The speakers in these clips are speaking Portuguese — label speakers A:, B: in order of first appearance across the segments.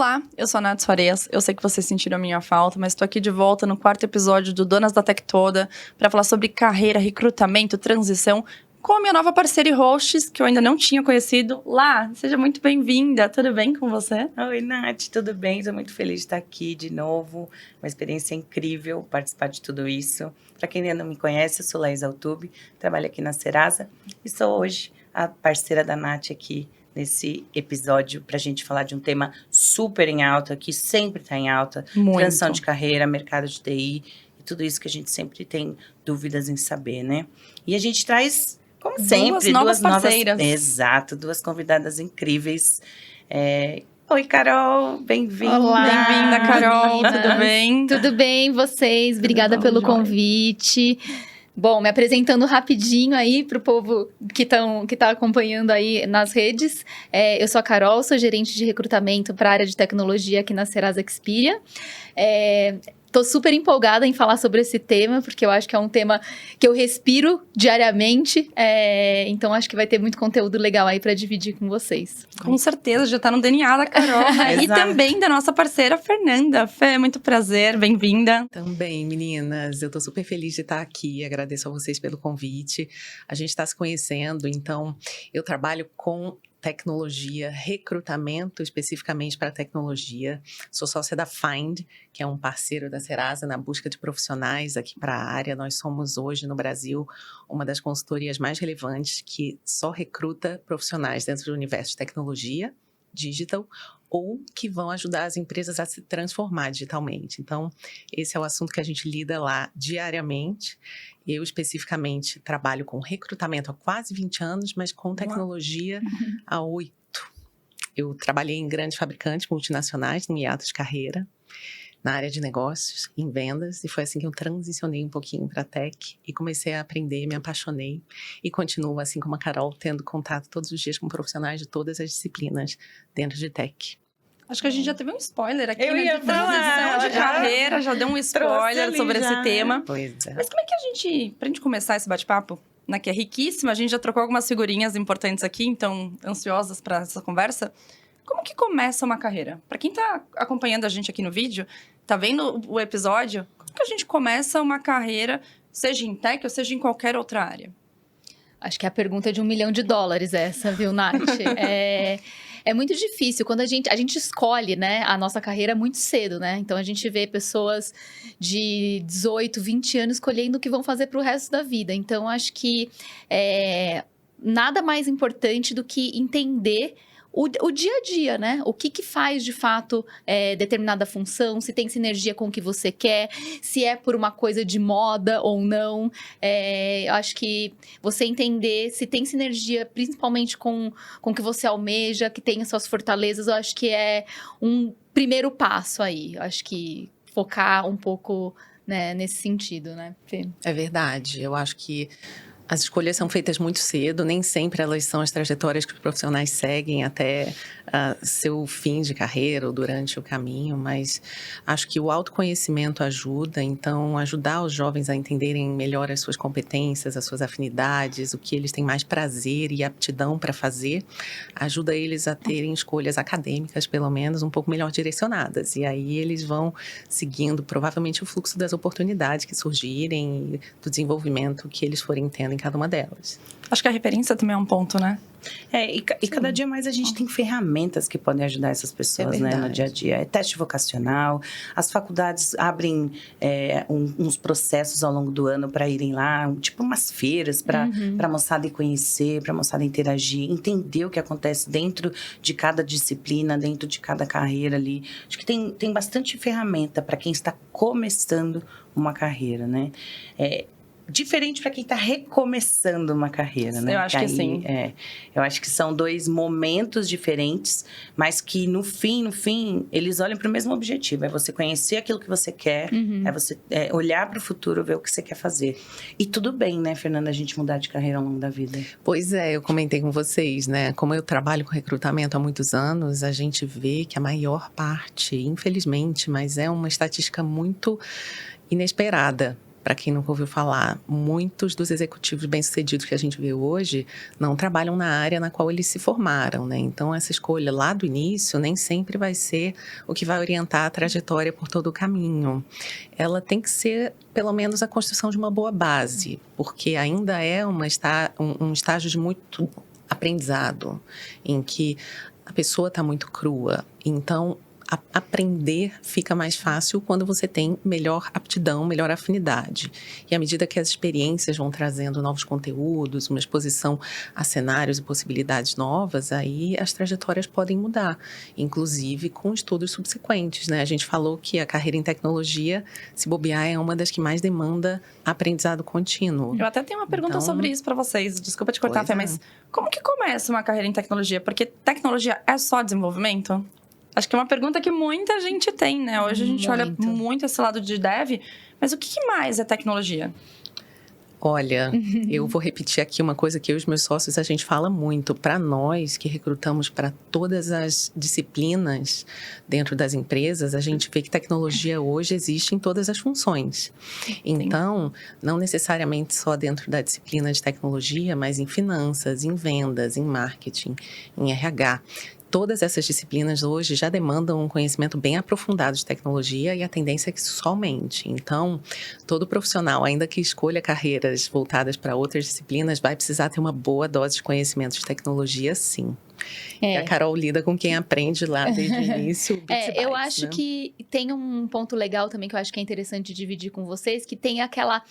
A: Olá, eu sou a Nath Farias. Eu sei que vocês sentiram a minha falta, mas estou aqui de volta no 4º episódio do Donas da Tech Toda para falar sobre carreira, recrutamento, transição com a minha nova parceira e host, que eu ainda não tinha conhecido. Lá, seja muito bem-vinda. Tudo bem com você?
B: Oi, Nath, tudo bem? Estou muito feliz de estar aqui de novo. Uma experiência incrível participar de tudo isso. Para quem ainda não me conhece, eu sou Laís Altube, trabalho aqui na Serasa e sou hoje a parceira da Nath aqui nesse episódio para a gente falar de um tema super em alta, que sempre está em alta.
A: Muito.
B: Transição de carreira, mercado de TI e tudo isso que a gente sempre tem dúvidas em saber, né? E a gente traz, como sempre,
A: duas parceiras.
B: Exato, duas convidadas incríveis. Oi, Carol, bem-vinda.
A: Olá, bem-vinda, Carol, tudo bem?
C: Tudo bem, vocês? Obrigada pelo convite. Bom, me apresentando rapidinho aí para o povo que tá acompanhando aí nas redes. Eu sou a Carol, sou gerente de recrutamento para a área de tecnologia aqui na Serasa Experian. Tô super empolgada em falar sobre esse tema, porque eu acho que é um tema que eu respiro diariamente. Então, acho que vai ter muito conteúdo legal aí para dividir com vocês.
A: Com certeza, já tá no DNA da Carol. E também da nossa parceira, Fernanda. Fê, muito prazer, bem-vinda.
D: Também, meninas. Eu tô super feliz de estar aqui. Agradeço a vocês pelo convite. A gente está se conhecendo, então eu trabalho com tecnologia, recrutamento especificamente para tecnologia. Sou sócia da Find, que é um parceiro da Serasa na busca de profissionais aqui para a área. Nós somos hoje no Brasil uma das consultorias mais relevantes que só recruta profissionais dentro do universo de tecnologia, digital, ou que vão ajudar as empresas a se transformar digitalmente. Então, esse é o assunto que a gente lida lá diariamente. Eu, especificamente, trabalho com recrutamento há quase 20 anos, mas com tecnologia há 8. Eu trabalhei em grandes fabricantes multinacionais, no hiato de carreira, na área de negócios, em vendas, e foi assim que eu transicionei um pouquinho para a tech e comecei a aprender, me apaixonei e continuo, assim como a Carol, tendo contato todos os dias com profissionais de todas as disciplinas dentro de tech.
A: Acho que a gente já teve um spoiler aqui,
B: Eu
A: né?
B: ia
A: De transição de carreira, já deu um spoiler sobre esse tema.
D: Pois é.
A: Mas como é que pra gente começar esse bate-papo, né, que é riquíssimo, a gente já trocou algumas figurinhas importantes aqui, então ansiosas para essa conversa. Como que começa uma carreira? Para quem tá acompanhando a gente aqui no vídeo, tá vendo o episódio, como que a gente começa uma carreira, seja em tech ou seja em qualquer outra área?
C: Acho que é a pergunta de $1 milhão essa, viu, Nath? É muito difícil quando a gente escolhe, né, a nossa carreira muito cedo, né? Então, a gente vê pessoas de 18, 20 anos escolhendo o que vão fazer para o resto da vida. Então, acho que nada mais importante do que entender o dia a dia, né? O que faz, de fato, determinada função, se tem sinergia com o que você quer, se é por uma coisa de moda ou não. Eu acho que você entender se tem sinergia, principalmente com o que você almeja, que tem as suas fortalezas, eu acho que é um primeiro passo aí. Eu acho que focar um pouco, né, nesse sentido, né, Fê?
D: É verdade. Eu acho que as escolhas são feitas muito cedo, nem sempre elas são as trajetórias que os profissionais seguem até seu fim de carreira ou durante o caminho, mas acho que o autoconhecimento ajuda, então ajudar os jovens a entenderem melhor as suas competências, as suas afinidades, o que eles têm mais prazer e aptidão para fazer, ajuda eles a terem escolhas acadêmicas, pelo menos, um pouco melhor direcionadas, e aí eles vão seguindo provavelmente o fluxo das oportunidades que surgirem e do desenvolvimento que eles forem tendo em cada uma delas.
A: Acho que a referência também é um ponto, né?
B: E cada dia mais a gente tem ferramentas que podem ajudar essas pessoas, né, no dia a dia. É teste vocacional, as faculdades abrem uns processos ao longo do ano para irem lá, tipo umas feiras para a moçada ir conhecer, para a moçada interagir, entender o que acontece dentro de cada disciplina, dentro de cada carreira ali. Acho que tem bastante ferramenta para quem está começando uma carreira, né? Diferente para quem está recomeçando uma carreira, né?
A: Eu acho que sim.
B: Eu acho que são dois momentos diferentes, mas que no fim, eles olham para o mesmo objetivo. É você conhecer aquilo que você quer, é você olhar para o futuro, ver o que você quer fazer. E tudo bem, né, Fernanda, a gente mudar de carreira ao longo da vida.
D: Pois é, eu comentei com vocês, né? Como eu trabalho com recrutamento há muitos anos, a gente vê que a maior parte, infelizmente, mas é uma estatística muito inesperada, para quem nunca ouviu falar, muitos dos executivos bem-sucedidos que a gente vê hoje não trabalham na área na qual eles se formaram, né? Então, essa escolha lá do início nem sempre vai ser o que vai orientar a trajetória por todo o caminho. Ela tem que ser, pelo menos, a construção de uma boa base, porque ainda é um estágio de muito aprendizado, em que a pessoa está muito crua. Então, aprender fica mais fácil quando você tem melhor aptidão, melhor afinidade. E à medida que as experiências vão trazendo novos conteúdos, uma exposição a cenários e possibilidades novas, aí as trajetórias podem mudar, inclusive com estudos subsequentes, né? A gente falou que a carreira em tecnologia, se bobear, é uma das que mais demanda aprendizado contínuo.
A: Eu até tenho uma pergunta sobre isso para vocês. Desculpa te cortar, Fê, mas como que começa uma carreira em tecnologia? Porque tecnologia é só desenvolvimento? Acho que é uma pergunta que muita gente tem, né? Hoje a gente olha muito esse lado de dev, mas o que mais é tecnologia?
D: Olha, eu vou repetir aqui uma coisa que eu e os meus sócios, a gente fala muito. Para nós, que recrutamos para todas as disciplinas dentro das empresas, a gente vê que tecnologia hoje existe em todas as funções. Então, não necessariamente só dentro da disciplina de tecnologia, mas em finanças, em vendas, em marketing, em RH. Todas essas disciplinas hoje já demandam um conhecimento bem aprofundado de tecnologia e a tendência é que isso só aumente. Então, todo profissional, ainda que escolha carreiras voltadas para outras disciplinas, vai precisar ter uma boa dose de conhecimento de tecnologia, sim. E a Carol lida com quem aprende lá desde o início.
C: Eu acho que tem um ponto legal também que eu acho que é interessante dividir com vocês, que tem aquela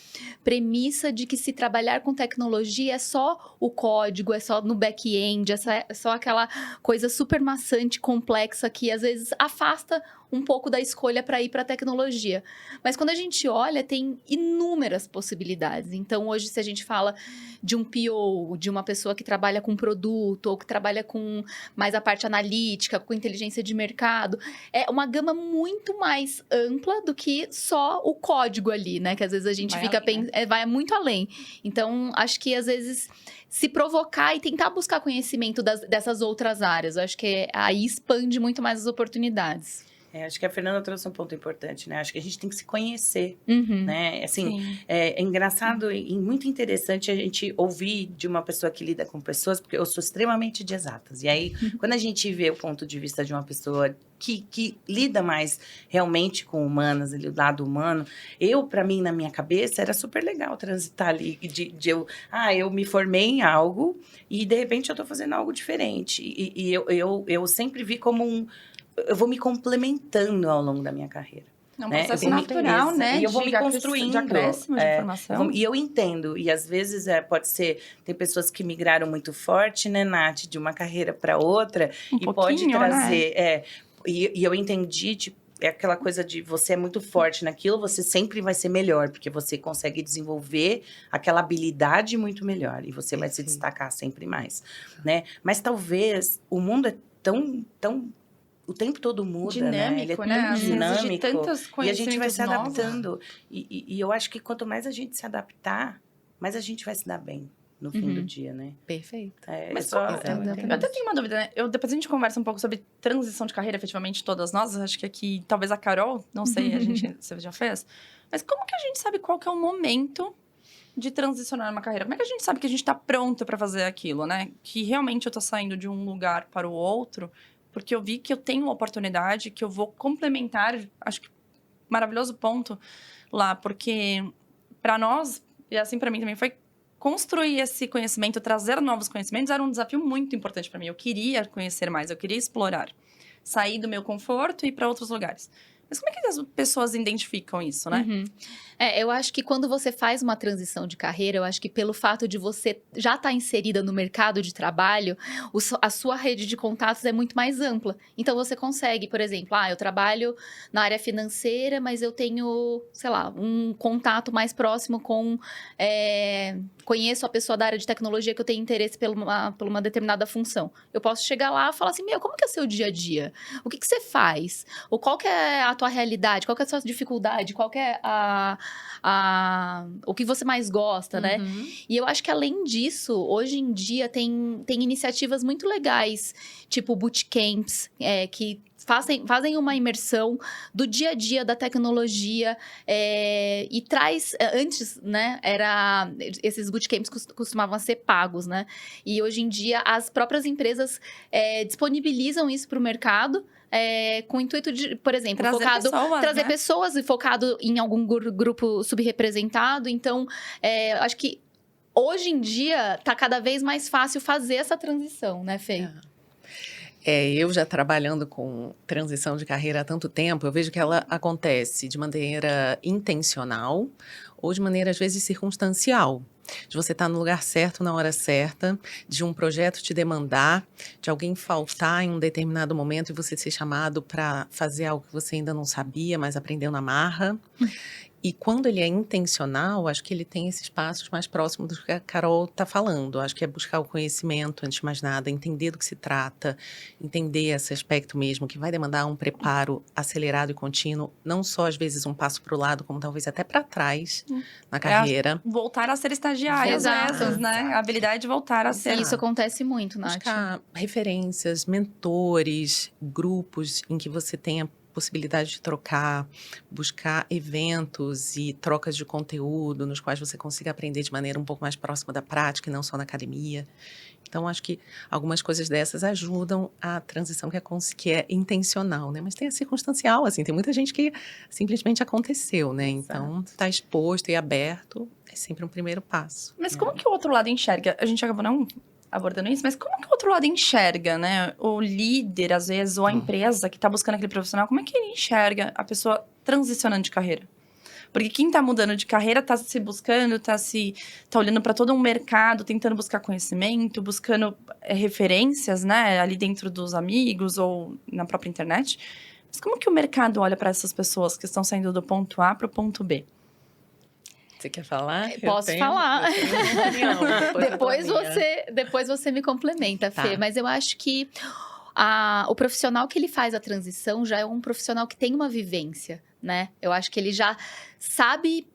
C: premissa de que se trabalhar com tecnologia é só o código, é só no back-end, é só aquela coisa super maçante, complexa, que às vezes afasta um pouco da escolha para ir para a tecnologia. Mas quando a gente olha, tem inúmeras possibilidades. Então, hoje, se a gente fala de um PO, de uma pessoa que trabalha com produto, ou que trabalha com mais a parte analítica, com inteligência de mercado, é uma gama muito mais ampla do que só o código ali, né? Que às vezes a gente vai muito além. Então, acho que às vezes se provocar e tentar buscar conhecimento dessas outras áreas. Eu acho que aí expande muito mais as oportunidades.
B: Acho que a Fernanda trouxe um ponto importante, né? Acho que a gente tem que se conhecer, né? Assim, é engraçado e muito interessante a gente ouvir de uma pessoa que lida com pessoas, porque eu sou extremamente de exatas. E aí, quando a gente vê o ponto de vista de uma pessoa que lida mais realmente com humanas, ali, o lado humano, para mim, na minha cabeça, era super legal transitar ali, eu me formei em algo e, de repente, eu tô fazendo algo diferente. E eu sempre vi como eu vou me complementando ao longo da minha carreira.
A: É um processo natural, né?
B: E eu vou me construindo.
A: De acréscimo de informação.
B: E eu entendo. E às vezes pode ser... Tem pessoas que migraram muito forte, né, Nath? De uma carreira para outra. E pode trazer... Né? E eu entendi, tipo, é aquela coisa de você é muito forte naquilo, você sempre vai ser melhor. Porque você consegue desenvolver aquela habilidade muito melhor. E você vai se destacar sempre mais, né? Mas talvez o mundo é tão o tempo todo muda,
A: dinâmico,
B: né? Ele é tão dinâmico. E a gente vai se adaptando. E eu acho que quanto mais a gente se adaptar, mais a gente vai se dar bem no fim do dia, né?
D: Perfeito.
A: Mas eu até tenho uma dúvida, né? Depois a gente conversa um pouco sobre transição de carreira, efetivamente, todas nós. Acho que aqui, talvez a Carol, não sei, você já fez. Mas como que a gente sabe qual que é o momento de transicionar uma carreira? Como é que a gente sabe que a gente tá pronto para fazer aquilo, né? Que realmente eu tô saindo de um lugar para o outro, porque eu vi que eu tenho uma oportunidade, que eu vou complementar, acho que maravilhoso ponto lá, porque para nós, e assim para mim também, foi construir esse conhecimento, trazer novos conhecimentos, era um desafio muito importante para mim. Eu queria conhecer mais, eu queria explorar, sair do meu conforto e ir para outros lugares. Mas como é que as pessoas identificam isso, né?
C: Eu acho que quando você faz uma transição de carreira, eu acho que pelo fato de você já estar inserida no mercado de trabalho, a sua rede de contatos é muito mais ampla. Então, você consegue, por exemplo, eu trabalho na área financeira, mas eu tenho, sei lá, um contato mais próximo com... conheço a pessoa da área de tecnologia que eu tenho interesse por uma determinada função. Eu posso chegar lá e falar assim, como que é o seu dia a dia? O que você faz? Ou qual que é a tua tua realidade, qual que é a sua dificuldade, qual que é o que você mais gosta, né? E eu acho que além disso, hoje em dia tem iniciativas muito legais, tipo bootcamps, que fazem uma imersão do dia a dia da tecnologia e traz... Antes, né, esses bootcamps costumavam ser pagos, né? E hoje em dia, as próprias empresas disponibilizam isso para o mercado, com o intuito de, por exemplo, trazer pessoas e focado em algum grupo subrepresentado. Então, acho que hoje em dia tá cada vez mais fácil fazer essa transição, né, Fê?
D: Eu já trabalhando com transição de carreira há tanto tempo, eu vejo que ela acontece de maneira intencional ou de maneira, às vezes, circunstancial. De você estar no lugar certo, na hora certa, de um projeto te demandar, de alguém faltar em um determinado momento e você ser chamado para fazer algo que você ainda não sabia, mas aprendeu na marra. E quando ele é intencional, acho que ele tem esses passos mais próximos do que a Carol está falando. Acho que é buscar o conhecimento, antes de mais nada, entender do que se trata, entender esse aspecto mesmo, que vai demandar um preparo acelerado e contínuo, não só, às vezes, um passo para o lado, como talvez até para trás na carreira.
A: Voltar a ser estagiário, às vezes, né? A habilidade de voltar a ser.
C: Isso acontece muito, Nath.
D: Buscar referências, mentores, grupos em que você tenha possibilidade de trocar, buscar eventos e trocas de conteúdo nos quais você consiga aprender de maneira um pouco mais próxima da prática e não só na academia. Então, acho que algumas coisas dessas ajudam a transição que é intencional, né? Mas tem a circunstancial, assim, tem muita gente que simplesmente aconteceu, né? Então, estar exposto e aberto é sempre um primeiro passo.
A: Mas como que o outro lado enxerga? A gente acabou não abordando isso, mas como que o outro lado enxerga, né? O líder, às vezes, ou a empresa que tá buscando aquele profissional, como é que ele enxerga a pessoa transicionando de carreira? Porque quem tá mudando de carreira tá se buscando, tá olhando para todo um mercado, tentando buscar conhecimento, buscando referências, né? Ali dentro dos amigos ou na própria internet. Mas como que o mercado olha para essas pessoas que estão saindo do ponto A para o ponto B?
D: Você quer falar?
C: Posso falar.
D: Depois
C: depois você me complementa, Fê. Mas eu acho que o profissional que ele faz a transição já é um profissional que tem uma vivência, né? Eu acho que ele já sabe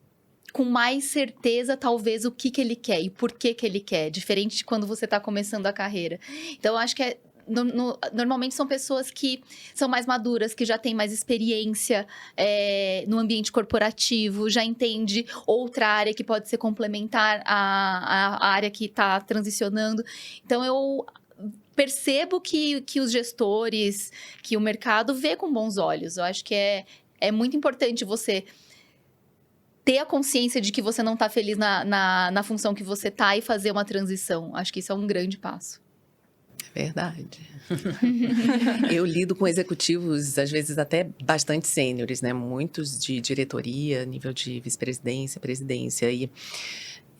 C: com mais certeza, talvez, o que ele quer e por que ele quer. Diferente de quando você está começando a carreira. Então, eu acho que normalmente são pessoas que são mais maduras, que já têm mais experiência no ambiente corporativo, já entende outra área que pode ser complementar à área que está transicionando. Então, eu percebo que os gestores, que o mercado vê com bons olhos. Eu acho que é muito importante você ter a consciência de que você não está feliz na função que você está e fazer uma transição. Acho que isso é um grande passo.
D: Verdade. Eu lido com executivos, às vezes até bastante sêniores, né? Muitos de diretoria, nível de vice-presidência, presidência. E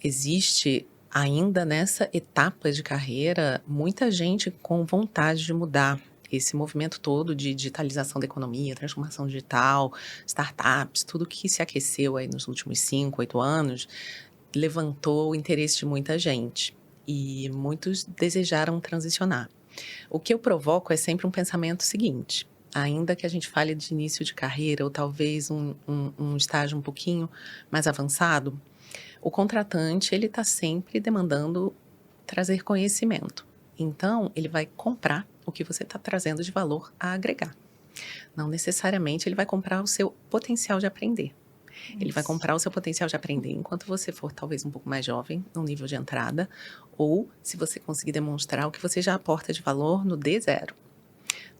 D: existe ainda nessa etapa de carreira muita gente com vontade de mudar. Esse movimento todo de digitalização da economia, transformação digital, startups, tudo que se aqueceu aí nos últimos 5, 8 anos, levantou o interesse de muita gente. E muitos desejaram transicionar. O que eu provoco é sempre um pensamento seguinte: ainda que a gente fale de início de carreira ou talvez um estágio um pouquinho mais avançado, o contratante ele está sempre demandando trazer conhecimento. Então, ele vai comprar o que você está trazendo de valor a agregar. Não necessariamente ele vai comprar o seu potencial de aprender. Ele vai comprar o seu potencial de aprender enquanto você for talvez um pouco mais jovem, no nível de entrada, ou se você conseguir demonstrar o que você já aporta de valor no D0.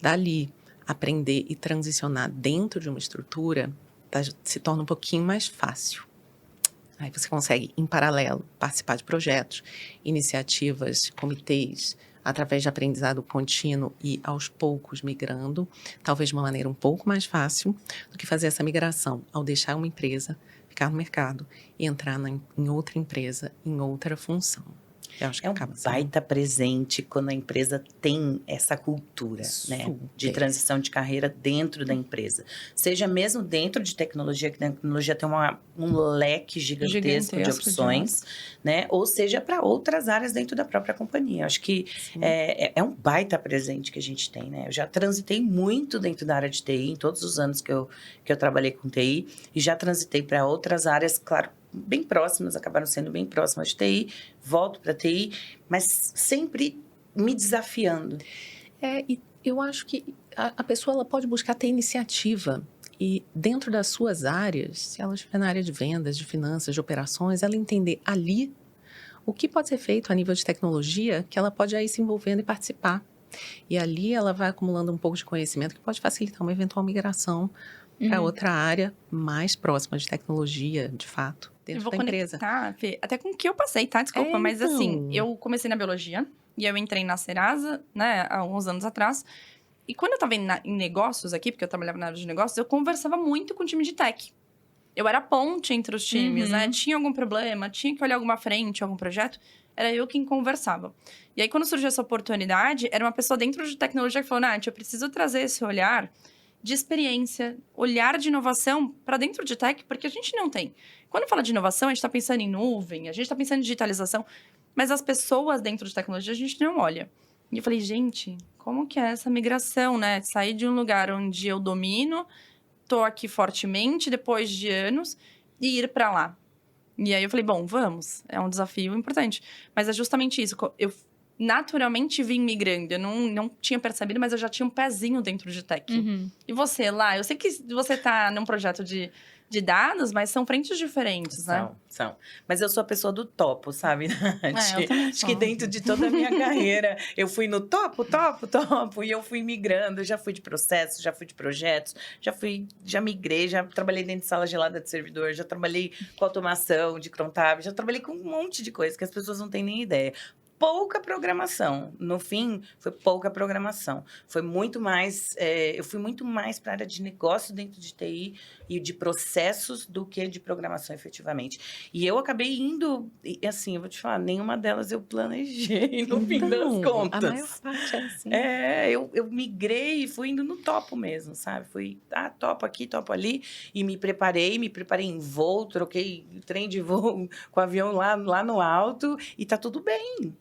D: Dali, aprender e transicionar dentro de uma estrutura se torna um pouquinho mais fácil. Aí você consegue, em paralelo, participar de projetos, iniciativas, comitês, através de aprendizado contínuo e aos poucos migrando, talvez de uma maneira um pouco mais fácil do que fazer essa migração ao deixar uma empresa, ficar no mercado e entrar em outra empresa, em outra função. Eu acho que
B: É um
D: acaba sendo.
B: baita presente quando a empresa tem essa cultura, né? De
D: Super.
B: transição de carreira dentro da empresa. Seja mesmo dentro de tecnologia, que a tecnologia tem um leque gigantesco de
A: Gigantesco
B: opções, né? Ou seja, para outras áreas dentro da própria companhia. Acho que é um baita presente que a gente tem, né? Eu já transitei muito dentro da área de TI, em todos os anos que eu trabalhei com TI, e já transitei para outras áreas, claro, bem próximas, acabaram sendo bem próximas de TI, volto para TI, mas sempre me desafiando.
D: E eu acho que a pessoa ela pode buscar ter iniciativa. E dentro das suas áreas, se ela estiver na área de vendas, de finanças, de operações, ela entender ali o que pode ser feito a nível de tecnologia, que ela pode aí se envolvendo e participar. E ali ela vai acumulando um pouco de conhecimento que pode facilitar uma eventual migração para outra área mais próxima de tecnologia, de fato, dentro da empresa.
A: Conectar, Fê, até com o que eu passei, tá? Desculpa, mas
D: então.
A: assim, eu comecei na biologia e eu entrei na Serasa, né, há uns anos atrás. E quando eu tava em negócios aqui, porque eu trabalhava na área de negócios, eu conversava muito com o time de tech. Eu era a ponte entre os times, né? Tinha algum problema, tinha que olhar alguma frente, algum projeto, era eu quem conversava. E aí, quando surgiu essa oportunidade, era uma pessoa dentro de tecnologia que falou, Nath, eu preciso trazer esse olhar de experiência, olhar de inovação para dentro de tech, porque a gente não tem. Quando fala de inovação, a gente está pensando em nuvem, a gente está pensando em digitalização, mas as pessoas dentro de tecnologia a gente não olha. E eu falei, gente, como que é essa migração, né? Sair de um lugar onde eu domino, tô aqui fortemente depois de anos, e ir para lá. E aí eu falei, bom, vamos. É um desafio importante. Mas é justamente isso. Eu naturalmente vim migrando. Eu não tinha percebido, mas eu já tinha um pezinho dentro de tech. E você lá? Eu sei que você tá num projeto de dados, mas são frentes diferentes, né?
B: São. Mas eu sou a pessoa do topo, sabe, Nath?
A: Eu também
B: Acho que dentro de toda a minha carreira, eu fui no topo, e eu fui migrando. Já fui de processos, já fui de projetos, já migrei, já trabalhei dentro de sala gelada de servidor, já trabalhei com automação de contábil, já trabalhei com um monte de coisa que as pessoas não têm nem ideia. Pouca programação. No fim, foi pouca programação. Foi muito mais... eu fui muito mais para a área de negócio dentro de TI e de processos do que de programação, efetivamente. E eu acabei indo... E, assim, eu vou te falar, nenhuma delas eu planejei, no fim das contas.
D: A maior parte é assim.
B: Eu migrei e fui indo no topo mesmo, sabe? Fui, topo aqui, topo ali. E me preparei em voo, troquei trem de voo com o avião lá no alto. E tá tudo bem.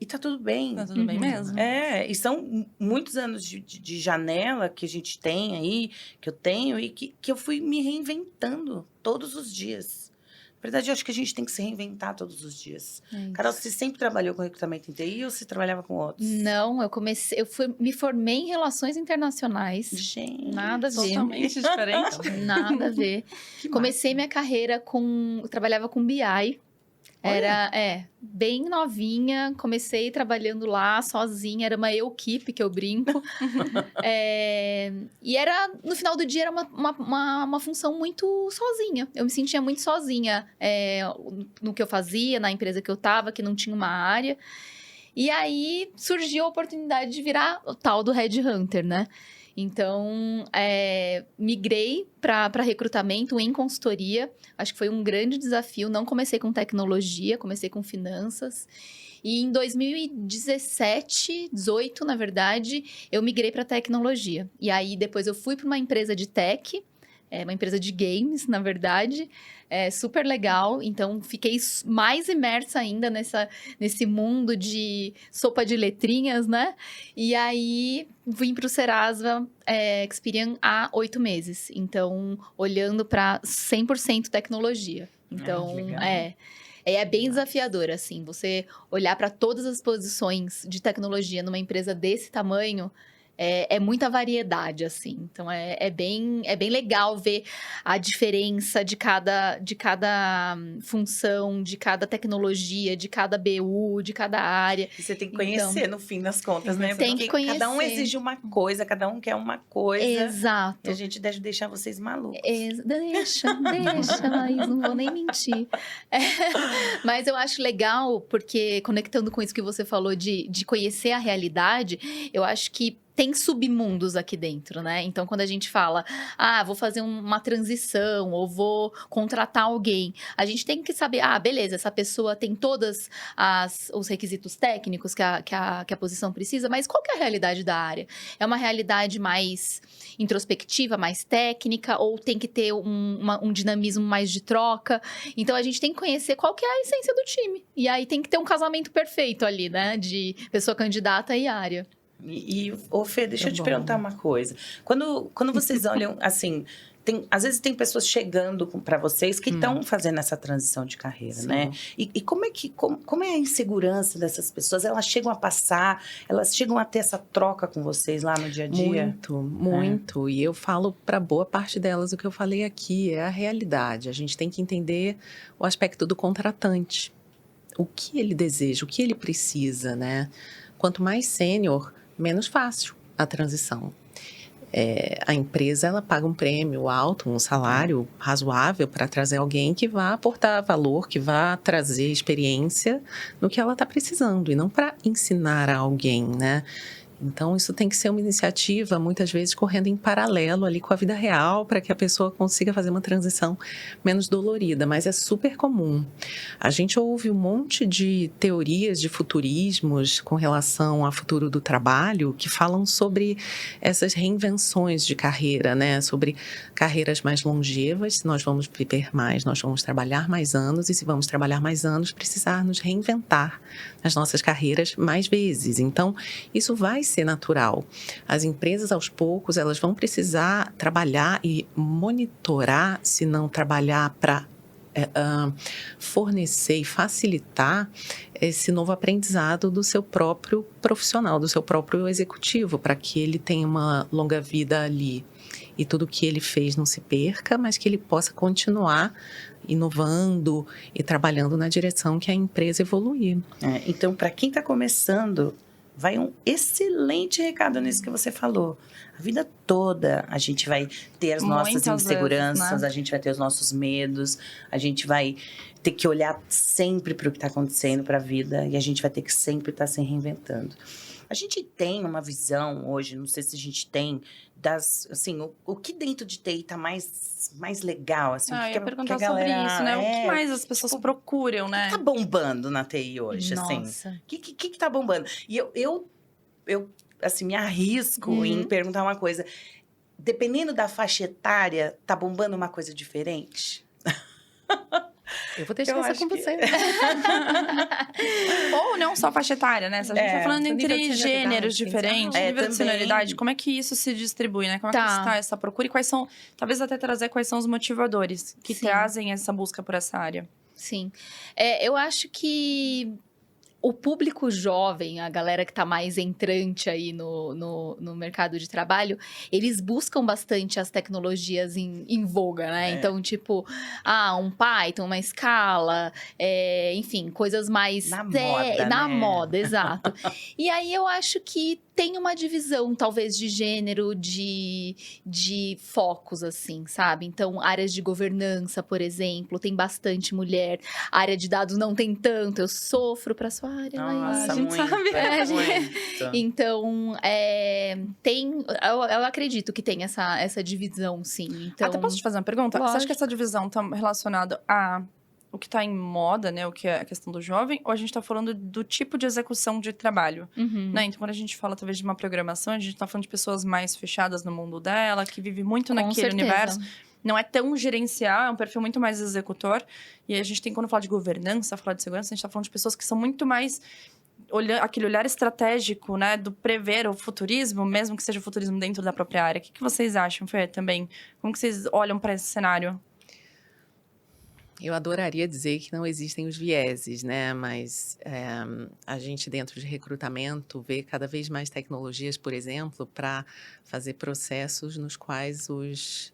B: Tá tudo bem
A: mesmo.
B: E são muitos anos de janela que a gente tem aí, que eu tenho, e que eu fui me reinventando todos os dias. Na verdade, eu acho que a gente tem que se reinventar todos os dias. Carol, você sempre trabalhou com recrutamento em TI ou você trabalhava com outros?
C: Não, me formei em relações internacionais.
B: Gente,
C: nada a ver.
A: Totalmente diferente.
C: Nada a ver. Comecei minha carreira eu trabalhava com BI. Era, bem novinha, comecei trabalhando lá sozinha, era uma equipe que eu brinco. E no final do dia, era uma função muito sozinha. Eu me sentia muito sozinha no que eu fazia, na empresa que eu tava, que não tinha uma área. E aí, surgiu a oportunidade de virar o tal do Headhunter, né? Então, migrei para recrutamento em consultoria. Acho que foi um grande desafio. Não comecei com tecnologia, comecei com finanças. E em 2017, 18, na verdade, eu migrei para tecnologia. E aí, depois eu fui para uma empresa de tech, uma empresa de games, na verdade. Super legal, então fiquei mais imersa ainda nesse mundo de sopa de letrinhas, né? E aí vim para o Serasa Experian há 8 meses, então olhando para 100% tecnologia. Então é bem desafiador, assim, você olhar para todas as posições de tecnologia numa empresa desse tamanho. É muita variedade, assim. Então, é bem legal ver a diferença de cada função, de cada tecnologia, de cada BU, de cada área.
B: E você tem que conhecer, no fim das contas, né?
C: Tem que conhecer.
B: Cada um exige uma coisa, cada um quer uma coisa.
C: Exato.
B: E a gente deve deixar vocês malucos.
C: Deixa, Laís, não vou nem mentir. Mas eu acho legal, porque conectando com isso que você falou de conhecer a realidade, eu acho que tem submundos aqui dentro, né? Então, quando a gente fala, vou fazer uma transição ou vou contratar alguém, a gente tem que saber, beleza, essa pessoa tem todos os requisitos técnicos que a posição precisa, mas qual que é a realidade da área? É uma realidade mais introspectiva, mais técnica, ou tem que ter um dinamismo mais de troca? Então, a gente tem que conhecer qual que é a essência do time. E aí, tem que ter um casamento perfeito ali, né? De pessoa candidata e área.
B: Ô Fê, deixa eu te perguntar uma coisa. Quando vocês olham, assim, às vezes tem pessoas chegando para vocês que estão fazendo essa transição de carreira,
D: Sim.
B: né? E como é a insegurança dessas pessoas? Elas chegam a passar, elas chegam a ter essa troca com vocês lá no dia a dia?
D: Muito. E eu falo para boa parte delas o que eu falei aqui, é a realidade. A gente tem que entender o aspecto do contratante. O que ele deseja, o que ele precisa, né? Quanto mais sênior, menos fácil a transição. A empresa, ela paga um prêmio alto, um salário razoável para trazer alguém que vá aportar valor, que vá trazer experiência no que ela está precisando, e não para ensinar a alguém, né? Então, isso tem que ser uma iniciativa, muitas vezes, correndo em paralelo ali com a vida real, para que a pessoa consiga fazer uma transição menos dolorida, mas é super comum. A gente ouve um monte de teorias de futurismos com relação ao futuro do trabalho, que falam sobre essas reinvenções de carreira, né? Sobre carreiras mais longevas, se nós vamos viver mais, nós vamos trabalhar mais anos, e se vamos trabalhar mais anos, precisar nos reinventar nas nossas carreiras mais vezes. Então, isso vai ser natural. As empresas, aos poucos, elas vão precisar trabalhar e monitorar, se não trabalhar para fornecer e facilitar esse novo aprendizado do seu próprio profissional, do seu próprio executivo, para que ele tenha uma longa vida ali e tudo que ele fez não se perca, mas que ele possa continuar inovando e trabalhando na direção que a empresa evoluir.
B: Então, para quem está começando, vai um excelente recado nisso que você falou. A vida toda a gente vai ter as nossas inseguranças, vezes, né? A gente vai ter os nossos medos, a gente vai ter que olhar sempre para o que está acontecendo para a vida, e a gente vai ter que sempre estar se reinventando. A gente tem uma visão hoje, não sei se a gente tem, o que dentro de TI tá mais legal, assim.
A: Eu ia perguntar sobre isso, né? O que mais as pessoas procuram, né?
B: O que tá bombando na TI hoje, assim? O que tá bombando? E eu assim, me arrisco em perguntar uma coisa. Dependendo da faixa etária, tá bombando uma coisa diferente?
D: Eu vou deixar essa com você.
A: Ou não só faixa etária, né? Se a gente tá falando entre gêneros diferentes, nível de senioridade, como é que isso se distribui, né? Como é que está essa procura e quais são, talvez até trazer quais são os motivadores que trazem essa busca por essa área?
C: Sim. Eu acho que o público jovem, a galera que está mais entrante aí no mercado de trabalho, eles buscam bastante as tecnologias em voga, né? Então, tipo, um Python, uma Scala, enfim, coisas mais...
B: Na
C: moda, exato. E aí, eu acho que tem uma divisão, talvez, de gênero, de focos, assim, sabe? Então, áreas de governança, por exemplo, tem bastante mulher. A área de dados não tem tanto. Eu sofro para sua área.
B: Nossa,
C: a gente
B: muito,
C: sabe.
B: muito.
C: Então, eu acredito que tem essa divisão, sim. Então,
A: até posso te fazer uma pergunta?
C: Lógico.
A: Você acha que essa divisão está relacionada a o que está em moda, né? O que é a questão do jovem? Ou a gente está falando do tipo de execução de trabalho? Né? Então, quando a gente fala, talvez, de uma programação, a gente está falando de pessoas mais fechadas no mundo dela, que vive muito naquele universo. Não é tão gerencial, é um perfil muito mais executor. E aí a gente tem, quando fala de governança, falar de segurança, a gente está falando de pessoas que são muito mais... aquele olhar estratégico, né? Do prever o futurismo, mesmo que seja o futurismo dentro da própria área. O que vocês acham, Fê, também? Como que vocês olham para esse cenário?
D: Eu adoraria dizer que não existem os vieses, né? Mas a gente, dentro de recrutamento, vê cada vez mais tecnologias, por exemplo, para fazer processos nos quais os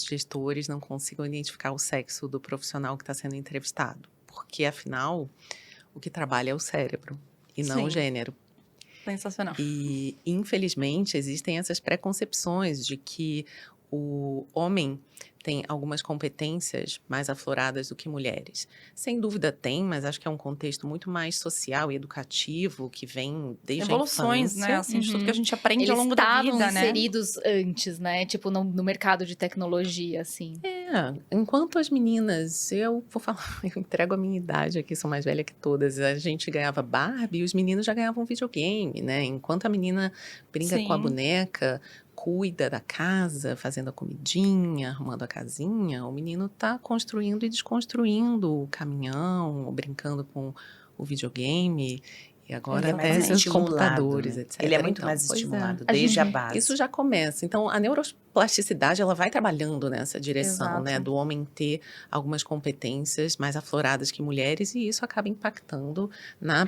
D: gestores não consigam identificar o sexo do profissional que está sendo entrevistado. Porque, afinal, o que trabalha é o cérebro e não o gênero.
A: Sensacional.
D: E, infelizmente, existem essas preconcepções de que o homem tem algumas competências mais afloradas do que mulheres. Sem dúvida tem, mas acho que é um contexto muito mais social e educativo, que vem desde
A: evoluções,
D: a infância.
A: né? Assim, de tudo que a gente aprende
C: Eles
A: ao longo da vida,
C: estavam
A: né?
C: inseridos antes, né? Tipo, no mercado de tecnologia, assim.
D: Enquanto as meninas, eu vou falar, eu entrego a minha idade aqui, sou mais velha que todas, a gente ganhava Barbie e os meninos já ganhavam videogame, né? Enquanto a menina brinca com a
A: Sim.
D: boneca, cuida da casa, fazendo a comidinha, arrumando a casinha, o menino tá construindo e desconstruindo o caminhão, ou brincando com o videogame, e agora
B: Ele é
D: até
B: mais
D: seus
B: estimulado,
D: computadores,
B: né?
D: etc.
B: Ele é muito
D: Então,
B: mais
D: pois é.
B: estimulado,
C: A
B: desde a
C: gente-
B: base.
D: Isso já começa. Então, a neuroplasticidade, ela vai trabalhando nessa direção, né?
A: Exato.
D: Do homem ter algumas competências mais afloradas que mulheres, e isso acaba impactando na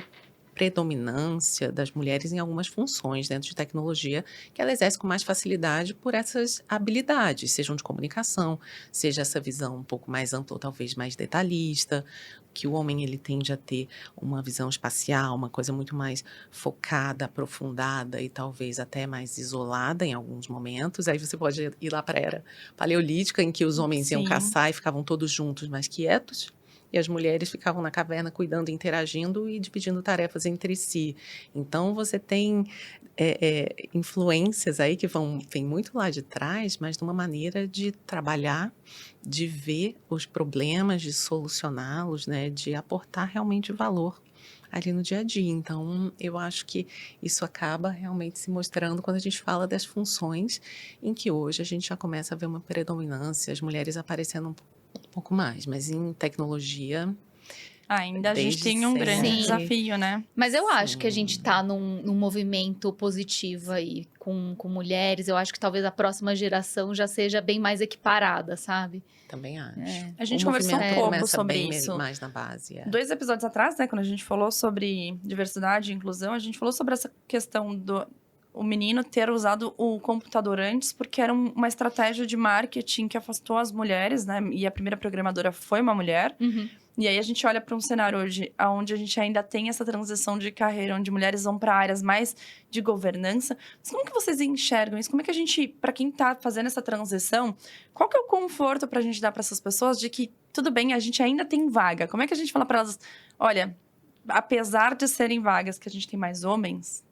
D: predominância das mulheres em algumas funções dentro de tecnologia que ela exerce com mais facilidade por essas habilidades, sejam de comunicação, seja essa visão um pouco mais ampla ou talvez mais detalhista, que o homem ele tende a ter uma visão espacial, uma coisa muito mais focada, aprofundada e talvez até mais isolada em alguns momentos. Aí você pode ir lá para a era paleolítica, em que os homens iam
A: Sim.
D: caçar e ficavam todos juntos, mas quietos. E as mulheres ficavam na caverna cuidando, interagindo e dividindo tarefas entre si. Então, você tem influências aí que vêm muito lá de trás, mas de uma maneira de trabalhar, de ver os problemas, de solucioná-los, né? De aportar realmente valor ali no dia a dia. Então, eu acho que isso acaba realmente se mostrando quando a gente fala das funções em que hoje a gente já começa a ver uma predominância, as mulheres aparecendo um pouco mais, mas em tecnologia
A: Ainda a gente
D: desde
A: tem um grande
C: sempre.
A: desafio, né?
C: Mas eu acho que a
D: Sim.
C: gente tá num movimento positivo aí com mulheres. Eu acho que talvez a próxima geração já seja bem mais equiparada, sabe?
D: também acho.
A: A gente
D: O
A: conversou um
D: movimento
A: pouco
D: começa
A: sobre
D: bem
A: isso.
D: mais na base.
A: 2 episódios atrás, né, quando a gente falou sobre diversidade e inclusão, a gente falou sobre essa questão do o menino ter usado o computador antes, porque era uma estratégia de marketing que afastou as mulheres, né? E a primeira programadora foi uma mulher. E aí a gente olha para um cenário hoje onde a gente ainda tem essa transição de carreira, onde mulheres vão para áreas mais de governança. Mas como que vocês enxergam isso? Como é que a gente, para quem está fazendo essa transição, qual que é o conforto para a gente dar para essas pessoas de que tudo bem, a gente ainda tem vaga? Como é que a gente fala para elas, olha, apesar de serem vagas que a gente tem mais homens,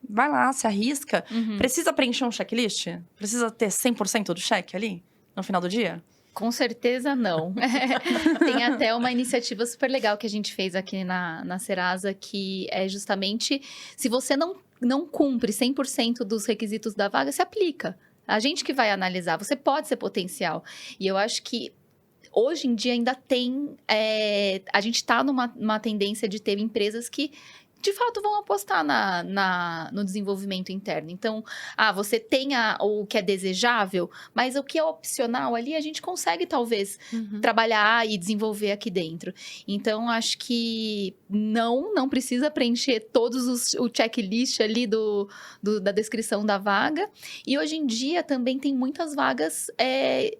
A: vai lá, se arrisca. Precisa preencher um checklist? Precisa ter 100% do cheque ali no final do dia?
C: Com certeza não. Tem até uma iniciativa super legal que a gente fez aqui na Serasa, que é justamente, se você não cumpre 100% dos requisitos da vaga, se aplica. A gente que vai analisar, você pode ser potencial. E eu acho que hoje em dia ainda tem, a gente está numa tendência de ter empresas que de fato vão apostar no desenvolvimento interno. Então, você tem o que é desejável, mas o que é opcional ali, a gente consegue talvez trabalhar e desenvolver aqui dentro. Então, acho que não precisa preencher todos o checklist ali da descrição da vaga. E hoje em dia também tem muitas vagas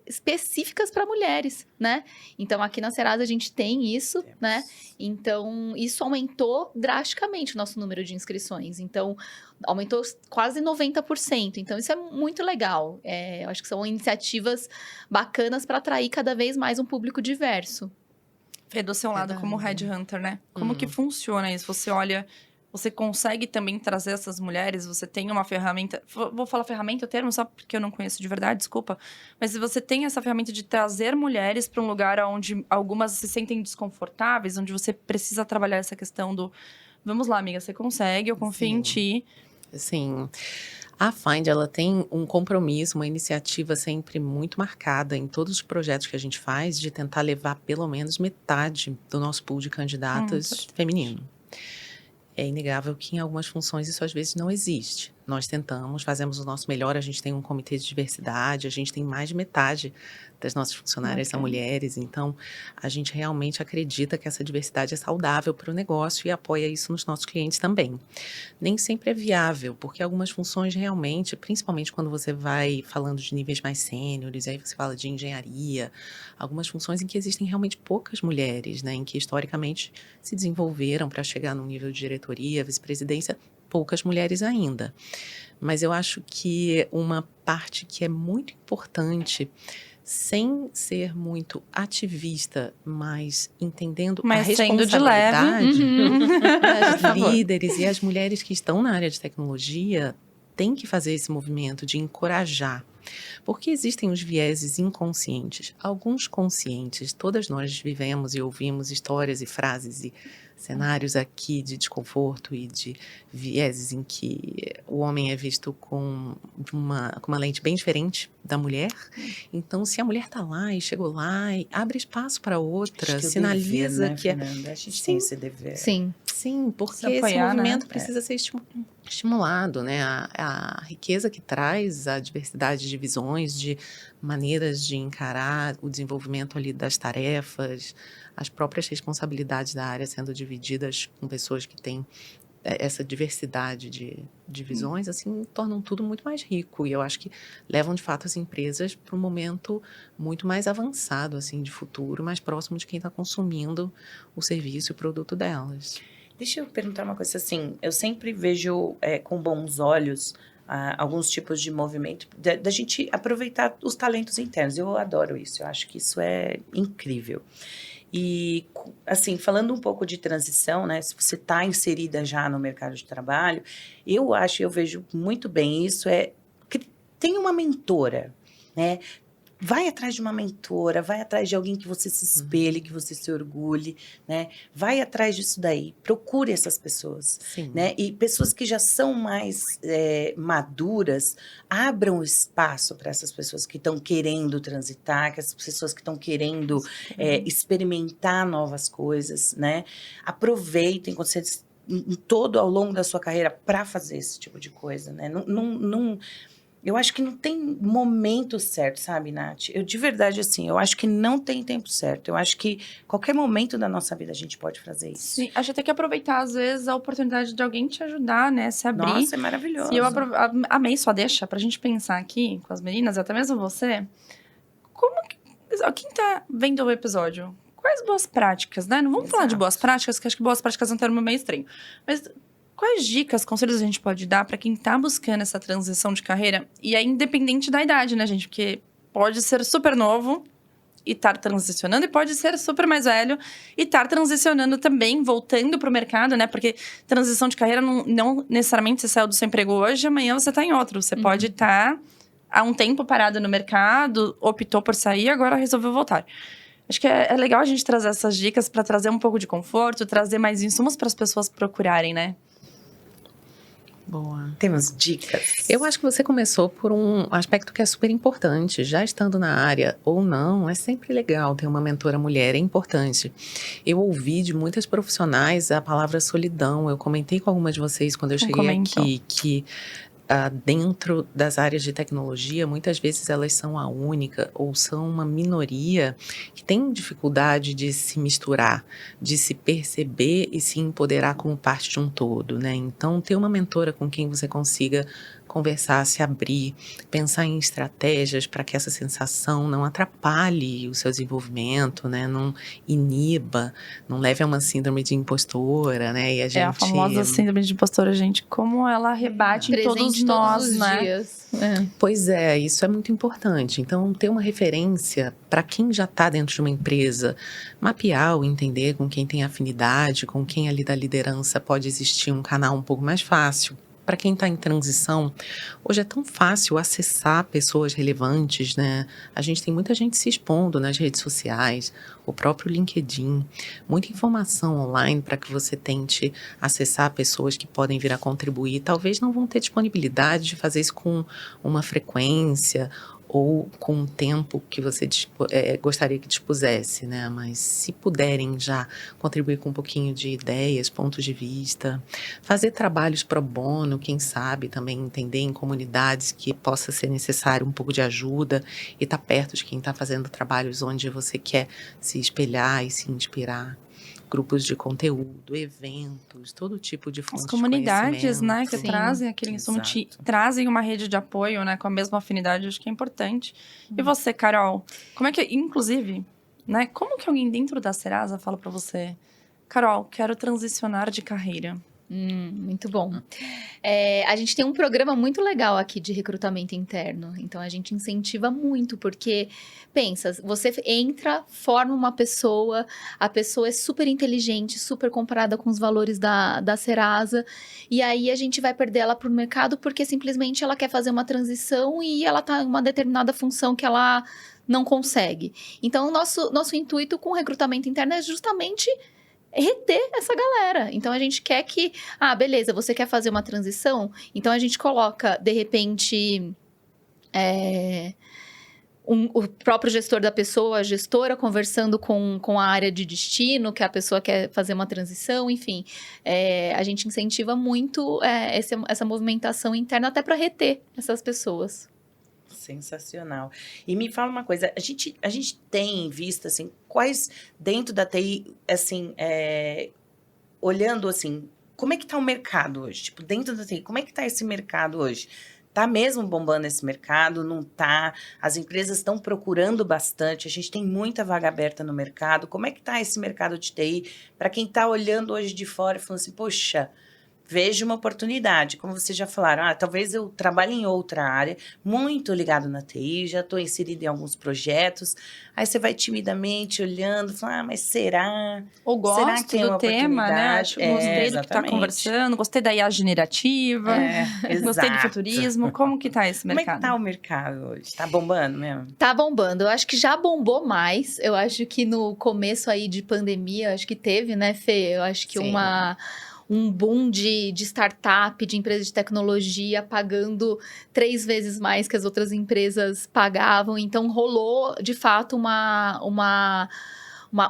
C: específicas para mulheres, né? Então, aqui na Serasa a gente tem isso, né? Então, isso aumentou drasticamente o nosso número de inscrições. Então, aumentou quase 90%. Então, isso é muito legal. Eu acho que são iniciativas bacanas para atrair cada vez mais um público diverso.
A: Fê, do seu lado como headhunter, né? Como que funciona isso? Você olha... Você consegue também trazer essas mulheres? Você tem uma ferramenta... Vou falar ferramenta, o termo, só porque eu não conheço de verdade, desculpa. Mas se você tem essa ferramenta de trazer mulheres para um lugar onde algumas se sentem desconfortáveis, onde você precisa trabalhar essa questão do... Vamos lá, amiga, você consegue, eu confio em ti.
D: Sim. A Find, ela tem um compromisso, uma iniciativa sempre muito marcada em todos os projetos que a gente faz, de tentar levar pelo menos metade do nosso pool de candidatas feminino. É inegável que em algumas funções isso às vezes não existe. Nós tentamos, fazemos o nosso melhor, a gente tem um comitê de diversidade, a gente tem mais de metade das nossas funcionárias são mulheres, então a gente realmente acredita que essa diversidade é saudável para o negócio e apoia isso nos nossos clientes também. Nem sempre é viável, porque algumas funções realmente, principalmente quando você vai falando de níveis mais sêniores, aí você fala de engenharia, algumas funções em que existem realmente poucas mulheres, né, em que historicamente se desenvolveram para chegar num nível de diretoria, vice-presidência, poucas mulheres ainda. Mas eu acho que uma parte que é muito importante, sem ser muito ativista, mas entendendo
A: Mas
D: a
A: sendo de leve.
D: responsabilidade
A: Por favor.
D: das líderes e as mulheres que estão na área de tecnologia têm que fazer esse movimento de encorajar. Porque existem os vieses inconscientes, alguns conscientes. Todas nós vivemos e ouvimos histórias e frases e cenários aqui de desconforto e de vieses em que o homem é visto com uma lente bem diferente da mulher. Então, se a mulher está lá e chegou lá e abre espaço para outra,
B: Acho que
D: sinaliza
B: o dever, né,
D: que é...
B: Fernanda? A gente
D: Sim.
B: tem esse dever.
C: Sim.
D: Sim, porque
A: Se apoiar,
D: esse movimento
A: né?
D: precisa ser estimulado, né? A riqueza que traz, a diversidade de visões, de maneiras de encarar o desenvolvimento ali das tarefas, as próprias responsabilidades da área sendo divididas com pessoas que têm essa diversidade de visões, assim, tornam tudo muito mais rico. E eu acho que levam, de fato, as empresas para um momento muito mais avançado, assim, de futuro, mais próximo de quem está consumindo o serviço e o produto delas.
B: Deixa eu perguntar uma coisa assim, eu sempre vejo com bons olhos alguns tipos de movimento, da gente aproveitar os talentos internos. Eu adoro isso, eu acho que isso é incrível. E, assim, falando um pouco de transição, né? Se você está inserida já no mercado de trabalho, eu vejo muito bem isso, que tem uma mentora, né? Vai atrás de uma mentora, vai atrás de alguém que você se espelhe, que você se orgulhe, né? Vai atrás disso daí, procure essas pessoas,
D: Sim.
B: né? E pessoas que já são mais maduras, abram espaço para essas pessoas que estão querendo transitar, que essas pessoas que estão querendo experimentar novas coisas, né? Aproveitem quando vocês em todo ao longo da sua carreira para fazer esse tipo de coisa, né? Eu acho que não tem momento certo, sabe, Nath? Eu, de verdade, assim, eu acho que não tem tempo certo. Eu acho que qualquer momento da nossa vida a gente pode fazer isso.
A: Sim, acho que tem que aproveitar, às vezes, a oportunidade de alguém te ajudar, né? Se abrir.
B: Nossa, é maravilhoso.
A: E eu amei sua deixa pra gente pensar aqui com as meninas, até mesmo você. Quem tá vendo o episódio? Quais boas práticas, né? Não vamos falar de
B: Exato.
A: boas práticas, que acho que boas práticas é um termo meio estranho. Mas quais dicas, conselhos a gente pode dar pra quem tá buscando essa transição de carreira? E é independente da idade, né, gente? Porque pode ser super novo e estar transicionando, e pode ser super mais velho e estar transicionando também, voltando pro mercado, né? Porque transição de carreira não necessariamente você saiu do seu emprego hoje, amanhã você tá em outro. Você pode estar há um tempo parado no mercado, optou por sair, agora resolveu voltar. Acho que é legal a gente trazer essas dicas para trazer um pouco de conforto, trazer mais insumos para as pessoas procurarem, né?
D: Boa.
B: Temos dicas.
D: Eu acho que você começou por um aspecto que é super importante. Já estando na área ou não, é sempre legal ter uma mentora mulher, é importante. Eu ouvi de muitas profissionais a palavra solidão. Eu comentei com algumas de vocês quando eu cheguei aqui que dentro das áreas de tecnologia, muitas vezes elas são a única ou são uma minoria que tem dificuldade de se misturar, de se perceber e se empoderar como parte de um todo, né? Então, ter uma mentora com quem você consiga conversar, se abrir, pensar em estratégias para que essa sensação não atrapalhe o seu desenvolvimento, né? Não iniba, não leve a uma síndrome de impostora, né? E a gente...
A: É a famosa síndrome de impostora, gente. Como ela rebate em todos nós,
C: todos os
A: né?
C: dias.
D: Pois é, isso é muito importante. Então, ter uma referência para quem já está dentro de uma empresa, mapear ou entender com quem tem afinidade, com quem ali da liderança pode existir um canal um pouco mais fácil. Para quem está em transição, hoje é tão fácil acessar pessoas relevantes, né? A gente tem muita gente se expondo nas redes sociais, o próprio LinkedIn, muita informação online para que você tente acessar pessoas que podem vir a contribuir. Talvez não vão ter disponibilidade de fazer isso com uma frequência ou com o tempo que você gostaria que dispusesse, né? Mas se puderem já contribuir com um pouquinho de ideias, pontos de vista, fazer trabalhos pro bono, quem sabe também entender em comunidades que possa ser necessário um pouco de ajuda e estar perto de quem está fazendo trabalhos onde você quer se espelhar e se inspirar. Grupos de conteúdo, eventos, todo tipo de fonte
A: As comunidades,
D: de
A: né, que
C: Sim,
A: trazem aquele insumo, trazem uma rede de apoio, né, com a mesma afinidade, acho que é importante. E você, Carol, como é que, inclusive, né, como que alguém dentro da Serasa fala pra você, Carol, quero transicionar de carreira?
C: Muito bom. A gente tem um programa muito legal aqui de recrutamento interno. Então, a gente incentiva muito, porque, pensa, você entra, forma uma pessoa, a pessoa é super inteligente, super comparada com os valores da Serasa, e aí a gente vai perder ela para o mercado porque simplesmente ela quer fazer uma transição e ela está em uma determinada função que ela não consegue. Então, nosso intuito com o recrutamento interno é justamente reter essa galera. Então, a gente quer que... beleza, você quer fazer uma transição? Então, a gente coloca, de repente... o próprio gestor da pessoa, a gestora, conversando com a área de destino, que a pessoa quer fazer uma transição, enfim. A gente incentiva muito essa movimentação interna até para reter essas pessoas.
B: Sensacional. E me fala uma coisa, a gente tem visto, assim, quais, dentro da TI, assim, olhando, assim, como é que tá o mercado hoje? Tipo, dentro da TI, como é que tá esse mercado hoje? Tá mesmo bombando esse mercado? Não tá? As empresas estão procurando bastante, a gente tem muita vaga aberta no mercado. Como é que tá esse mercado de TI? Para quem tá olhando hoje de fora e falando assim, poxa, vejo uma oportunidade, como vocês já falaram, talvez eu trabalhe em outra área, muito ligado na TI, já estou inserida em alguns projetos, aí você vai timidamente olhando, fala, mas será?
A: Ou gosto
B: será que tem
A: do tema, né? Gostei do que está conversando, gostei da IA generativa, gostei do futurismo, como que tá esse mercado?
B: Como é que tá o mercado hoje? Tá bombando mesmo?
C: Tá bombando, eu acho que já bombou mais, eu acho que no começo aí de pandemia, acho que teve, né, Fê? Eu acho que um boom de startup, de empresa de tecnologia, pagando 3 vezes mais que as outras empresas pagavam. Então, rolou, de fato, um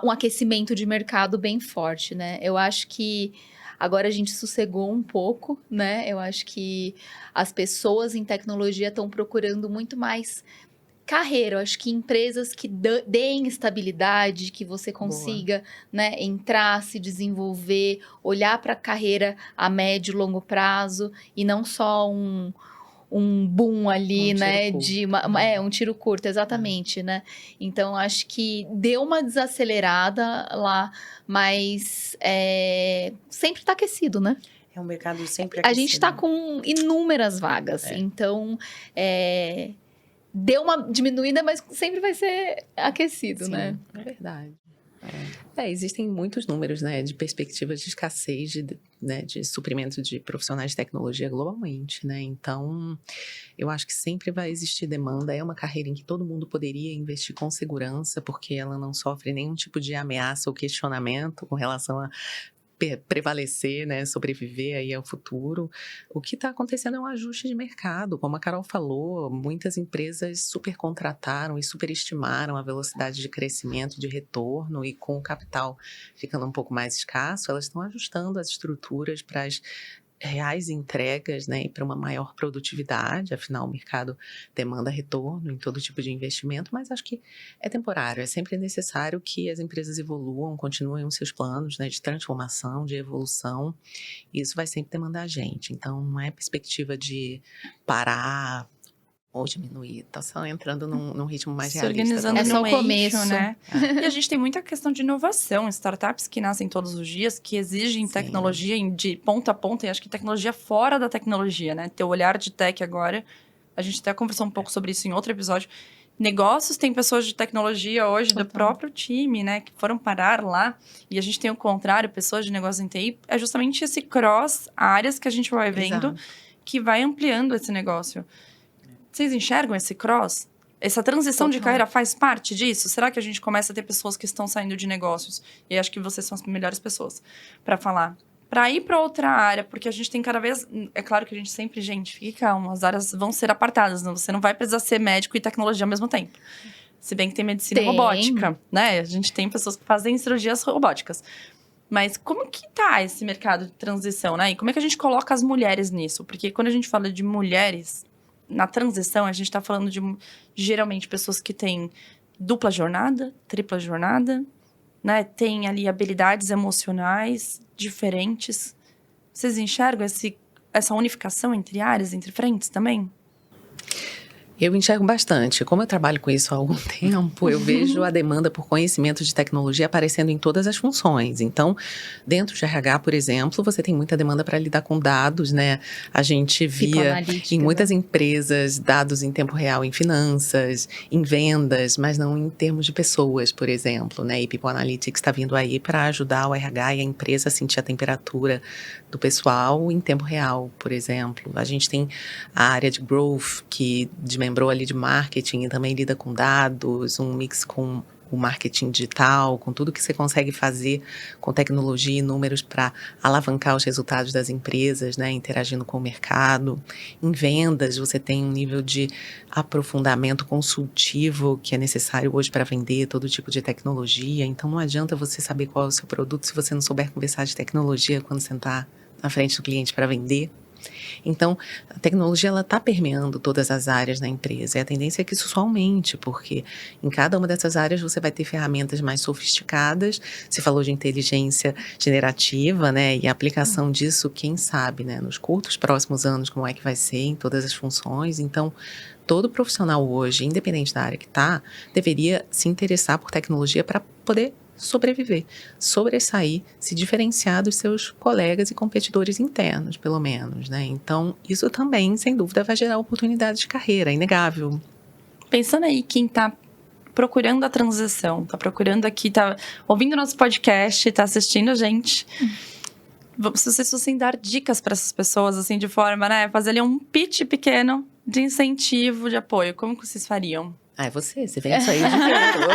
C: aquecimento de mercado bem forte, né? Eu acho que agora a gente sossegou um pouco, né? Eu acho que as pessoas em tecnologia estão procurando muito mais carreira. Eu acho que empresas que deem estabilidade, que você consiga, né, entrar, se desenvolver, olhar para a carreira a médio e longo prazo e não só um boom ali, né, de um tiro curto, exatamente, né? Então, acho que deu uma desacelerada lá, mas sempre está aquecido, né?
B: É um mercado sempre aquecido.
C: A gente está com inúmeras vagas, então... deu uma diminuída, mas sempre vai ser aquecido, né?
D: É verdade. Existem muitos números, né, de perspectivas de escassez de suprimento de profissionais de tecnologia globalmente, né? Então, eu acho que sempre vai existir demanda. É uma carreira em que todo mundo poderia investir com segurança, porque ela não sofre nenhum tipo de ameaça ou questionamento com relação a prevalecer, né, sobreviver aí ao futuro. O que está acontecendo é um ajuste de mercado, como a Carol falou, muitas empresas supercontrataram e superestimaram a velocidade de crescimento, de retorno, e com o capital ficando um pouco mais escasso, elas estão ajustando as estruturas para as reais entregas, né, e para uma maior produtividade. Afinal, o mercado demanda retorno em todo tipo de investimento, mas acho que é temporário. É sempre necessário que as empresas evoluam, continuem os seus planos, né, de transformação, de evolução, e isso vai sempre demandar a gente. Então, não é perspectiva de parar ou diminuir, tá só entrando num ritmo mais realista.
A: Se organizando
C: É só o começo,
A: né? E a gente tem muita questão de inovação, startups que nascem todos os dias, que exigem tecnologia de ponta a ponta, e acho que tecnologia fora da tecnologia, né? Teu olhar de tech agora, a gente até conversou um pouco sobre isso em outro episódio. Negócios tem pessoas de tecnologia hoje do próprio time, né? Que foram parar lá, e a gente tem o contrário, pessoas de negócios em TI. É justamente esse cross áreas que a gente vai vendo, que vai ampliando esse negócio. Vocês enxergam esse cross? Essa transição de carreira faz parte disso? Será que a gente começa a ter pessoas que estão saindo de negócios? E acho que vocês são as melhores pessoas para falar. Para ir para outra área, porque a gente tem cada vez... É claro que a gente sempre... Gente, fique calma, as áreas vão ser apartadas. Você não vai precisar ser médico e tecnologia ao mesmo tempo. Se bem que tem medicina robótica, né? A gente tem pessoas que fazem cirurgias robóticas. Mas como que tá esse mercado de transição, né? E como é que a gente coloca as mulheres nisso? Porque quando a gente fala de mulheres... Na transição, a gente está falando de, geralmente, pessoas que têm dupla jornada, tripla jornada, né? Tem ali habilidades emocionais diferentes. Vocês enxergam essa unificação entre áreas, entre frentes também?
D: Eu enxergo bastante. Como eu trabalho com isso há algum tempo, eu vejo a demanda por conhecimento de tecnologia aparecendo em todas as funções. Então, dentro de RH, por exemplo, você tem muita demanda para lidar com dados, né? A gente via em muitas empresas dados em tempo real em finanças, em vendas, mas não em termos de pessoas, por exemplo, né? E People Analytics está vindo aí para ajudar o RH e a empresa a sentir a temperatura do pessoal em tempo real, por exemplo. A gente tem a área de growth, que desmembrou ali de marketing e também lida com dados, um mix com o marketing digital, com tudo que você consegue fazer com tecnologia e números para alavancar os resultados das empresas, né, interagindo com o mercado. Em vendas, você tem um nível de aprofundamento consultivo que é necessário hoje para vender todo tipo de tecnologia. Então, não adianta você saber qual é o seu produto se você não souber conversar de tecnologia quando sentar na frente do cliente para vender. Então, a tecnologia ela está permeando todas as áreas da empresa e a tendência é que isso só aumente, porque em cada uma dessas áreas você vai ter ferramentas mais sofisticadas. Você falou de inteligência generativa, né, e a aplicação disso, quem sabe, né, nos curtos próximos anos, como é que vai ser em todas as funções. Então, todo profissional hoje, independente da área que está, deveria se interessar por tecnologia para poder sobreviver, sobressair, se diferenciar dos seus colegas e competidores internos, pelo menos, né? Então, isso também, sem dúvida, vai gerar oportunidades de carreira, é inegável.
A: Pensando aí quem tá procurando a transição, tá procurando aqui, tá ouvindo nosso podcast, tá assistindo a gente. Se vocês fossem dar dicas para essas pessoas, assim, de forma, né, fazer ali um pitch pequeno de incentivo, de apoio, como que vocês fariam?
D: Ah, é você vem isso aí o dia inteiro.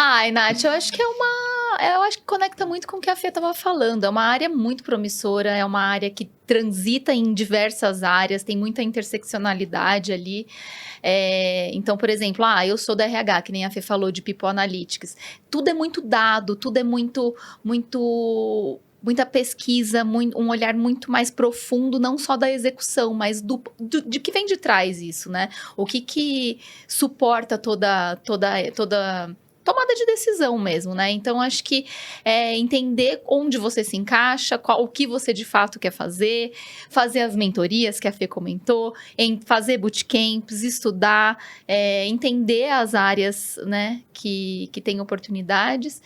C: Ai, Nath, eu acho que eu acho que conecta muito com o que a Fê estava falando. É uma área muito promissora, é uma área que transita em diversas áreas, tem muita interseccionalidade ali. Então, por exemplo, eu sou da RH, que nem a Fê falou, de People Analytics. Tudo é muito dado, tudo é muita pesquisa, um olhar muito mais profundo, não só da execução, mas de que vem de trás isso, né? O que suporta toda tomada de decisão mesmo, né? Então, acho que entender onde você se encaixa, o que você de fato quer fazer as mentorias que a Fê comentou, fazer bootcamps, estudar, entender as áreas, né, que tem oportunidades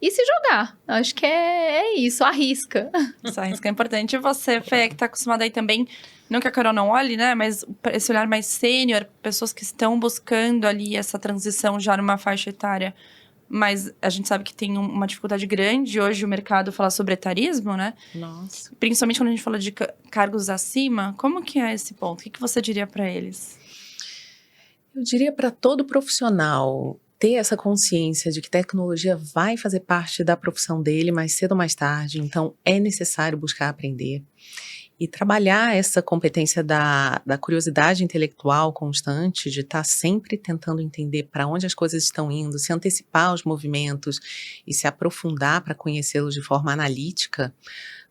C: e se jogar. Acho que é isso, arrisca.
A: Isso, arrisca é importante. E você, Fê, que tá acostumada aí também, não que a Carol não olhe, né, mas esse olhar mais sênior, pessoas que estão buscando ali essa transição já numa faixa etária, mas a gente sabe que tem uma dificuldade grande hoje o mercado falar sobre etarismo, né?
D: Nossa.
A: Principalmente quando a gente fala de cargos acima, como que é esse ponto? O que você diria para eles?
D: Eu diria para todo profissional ter essa consciência de que tecnologia vai fazer parte da profissão dele mais cedo ou mais tarde, então é necessário buscar aprender. E trabalhar essa competência da curiosidade intelectual constante, de estar sempre tentando entender para onde as coisas estão indo, se antecipar aos movimentos e se aprofundar para conhecê-los de forma analítica,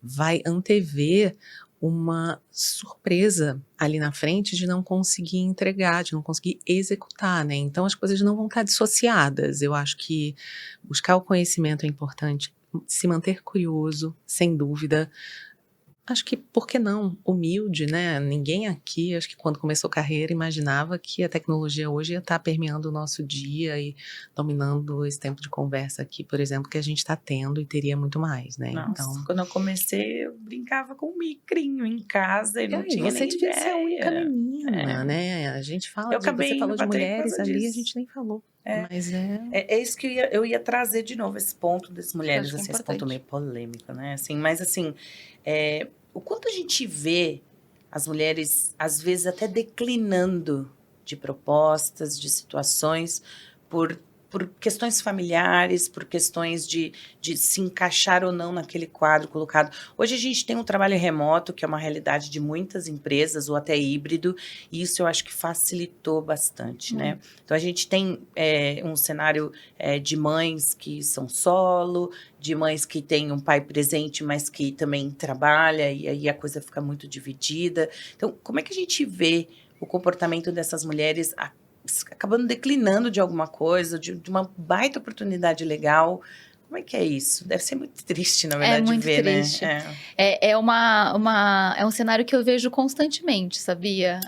D: vai antever uma surpresa ali na frente de não conseguir entregar, de não conseguir executar, né? Então as coisas não vão estar dissociadas. Eu acho que buscar o conhecimento é importante, se manter curioso, sem dúvida. Acho que, por que não, humilde, né? Ninguém aqui, acho que quando começou a carreira, imaginava que a tecnologia hoje ia estar permeando o nosso dia e dominando esse tempo de conversa aqui, por exemplo, que a gente está tendo e teria muito mais, né?
B: Nossa,
D: então,
B: quando eu comecei, eu brincava com um micrinho em casa e não tinha
D: você
B: nem
D: devia
B: ideia.
D: ser a única menina, né? A gente fala você falou de mulheres ali, a gente nem falou. Mas
B: é isso que eu ia trazer de novo, esse ponto das mulheres, assim, esse ponto meio polêmico, né? Assim, mas assim, o quanto a gente vê as mulheres, às vezes, até declinando de propostas, de situações, por questões familiares, por questões de se encaixar ou não naquele quadro colocado. Hoje a gente tem um trabalho remoto, que é uma realidade de muitas empresas, ou até híbrido, e isso eu acho que facilitou bastante, né? Então, a gente tem um cenário de mães que são solo, de mães que têm um pai presente, mas que também trabalha, e aí a coisa fica muito dividida. Então, como é que a gente vê o comportamento dessas mulheres acabando declinando de alguma coisa, de uma baita oportunidade legal? Como é que é isso? Deve ser muito triste, na verdade,
C: muito
B: ver,
C: triste.
B: né?
C: É um cenário que eu vejo constantemente, sabia?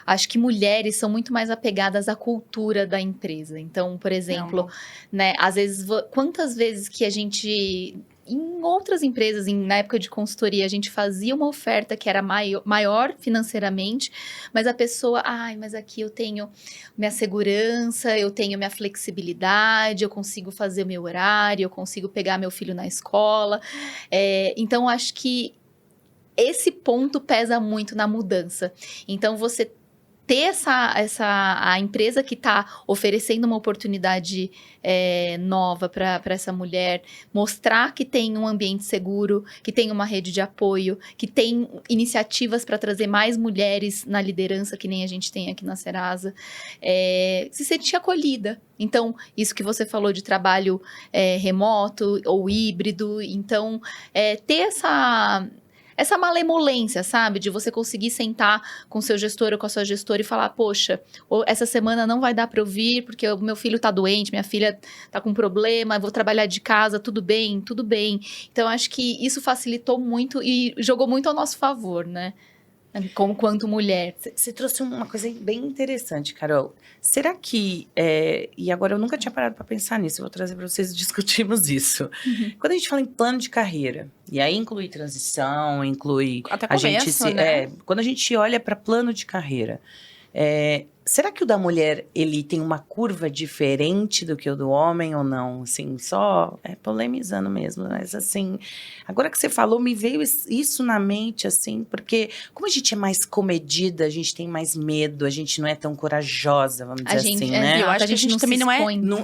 C: Acho que mulheres são muito mais apegadas à cultura da empresa. Então, por exemplo, né, às vezes, quantas vezes que a gente... Em outras empresas, na época de consultoria, a gente fazia uma oferta que era maior financeiramente, mas a pessoa, mas aqui eu tenho minha segurança, eu tenho minha flexibilidade, eu consigo fazer o meu horário, eu consigo pegar meu filho na escola. Então, acho que esse ponto pesa muito na mudança. Então, você ter a empresa que está oferecendo uma oportunidade nova para essa mulher, mostrar que tem um ambiente seguro, que tem uma rede de apoio, que tem iniciativas para trazer mais mulheres na liderança, que nem a gente tem aqui na Serasa, se sentir acolhida. Então, isso que você falou de trabalho remoto ou híbrido, então, ter essa malemolência, sabe? De você conseguir sentar com o seu gestor ou com a sua gestora e falar, poxa, essa semana não vai dar para eu vir porque o meu filho tá doente, minha filha tá com problema, eu vou trabalhar de casa, tudo bem, tudo bem. Então, acho que isso facilitou muito e jogou muito ao nosso favor, né? Como quanto mulher.
B: Você trouxe uma coisa bem interessante, Carol. Será que... e agora eu nunca tinha parado para pensar nisso. Eu vou trazer para vocês, discutimos isso. Uhum. Quando a gente fala em plano de carreira, e aí inclui transição, inclui...
A: Até começo, né?
B: Quando a gente olha para plano de carreira... será que o da mulher, ele tem uma curva diferente do que o do homem ou não? Assim, só polemizando mesmo, mas assim... Agora que você falou, me veio isso na mente, assim, porque como a gente é mais comedida, a gente tem mais medo, a gente não é tão corajosa, vamos dizer assim, né?
A: Eu acho que a gente também não é...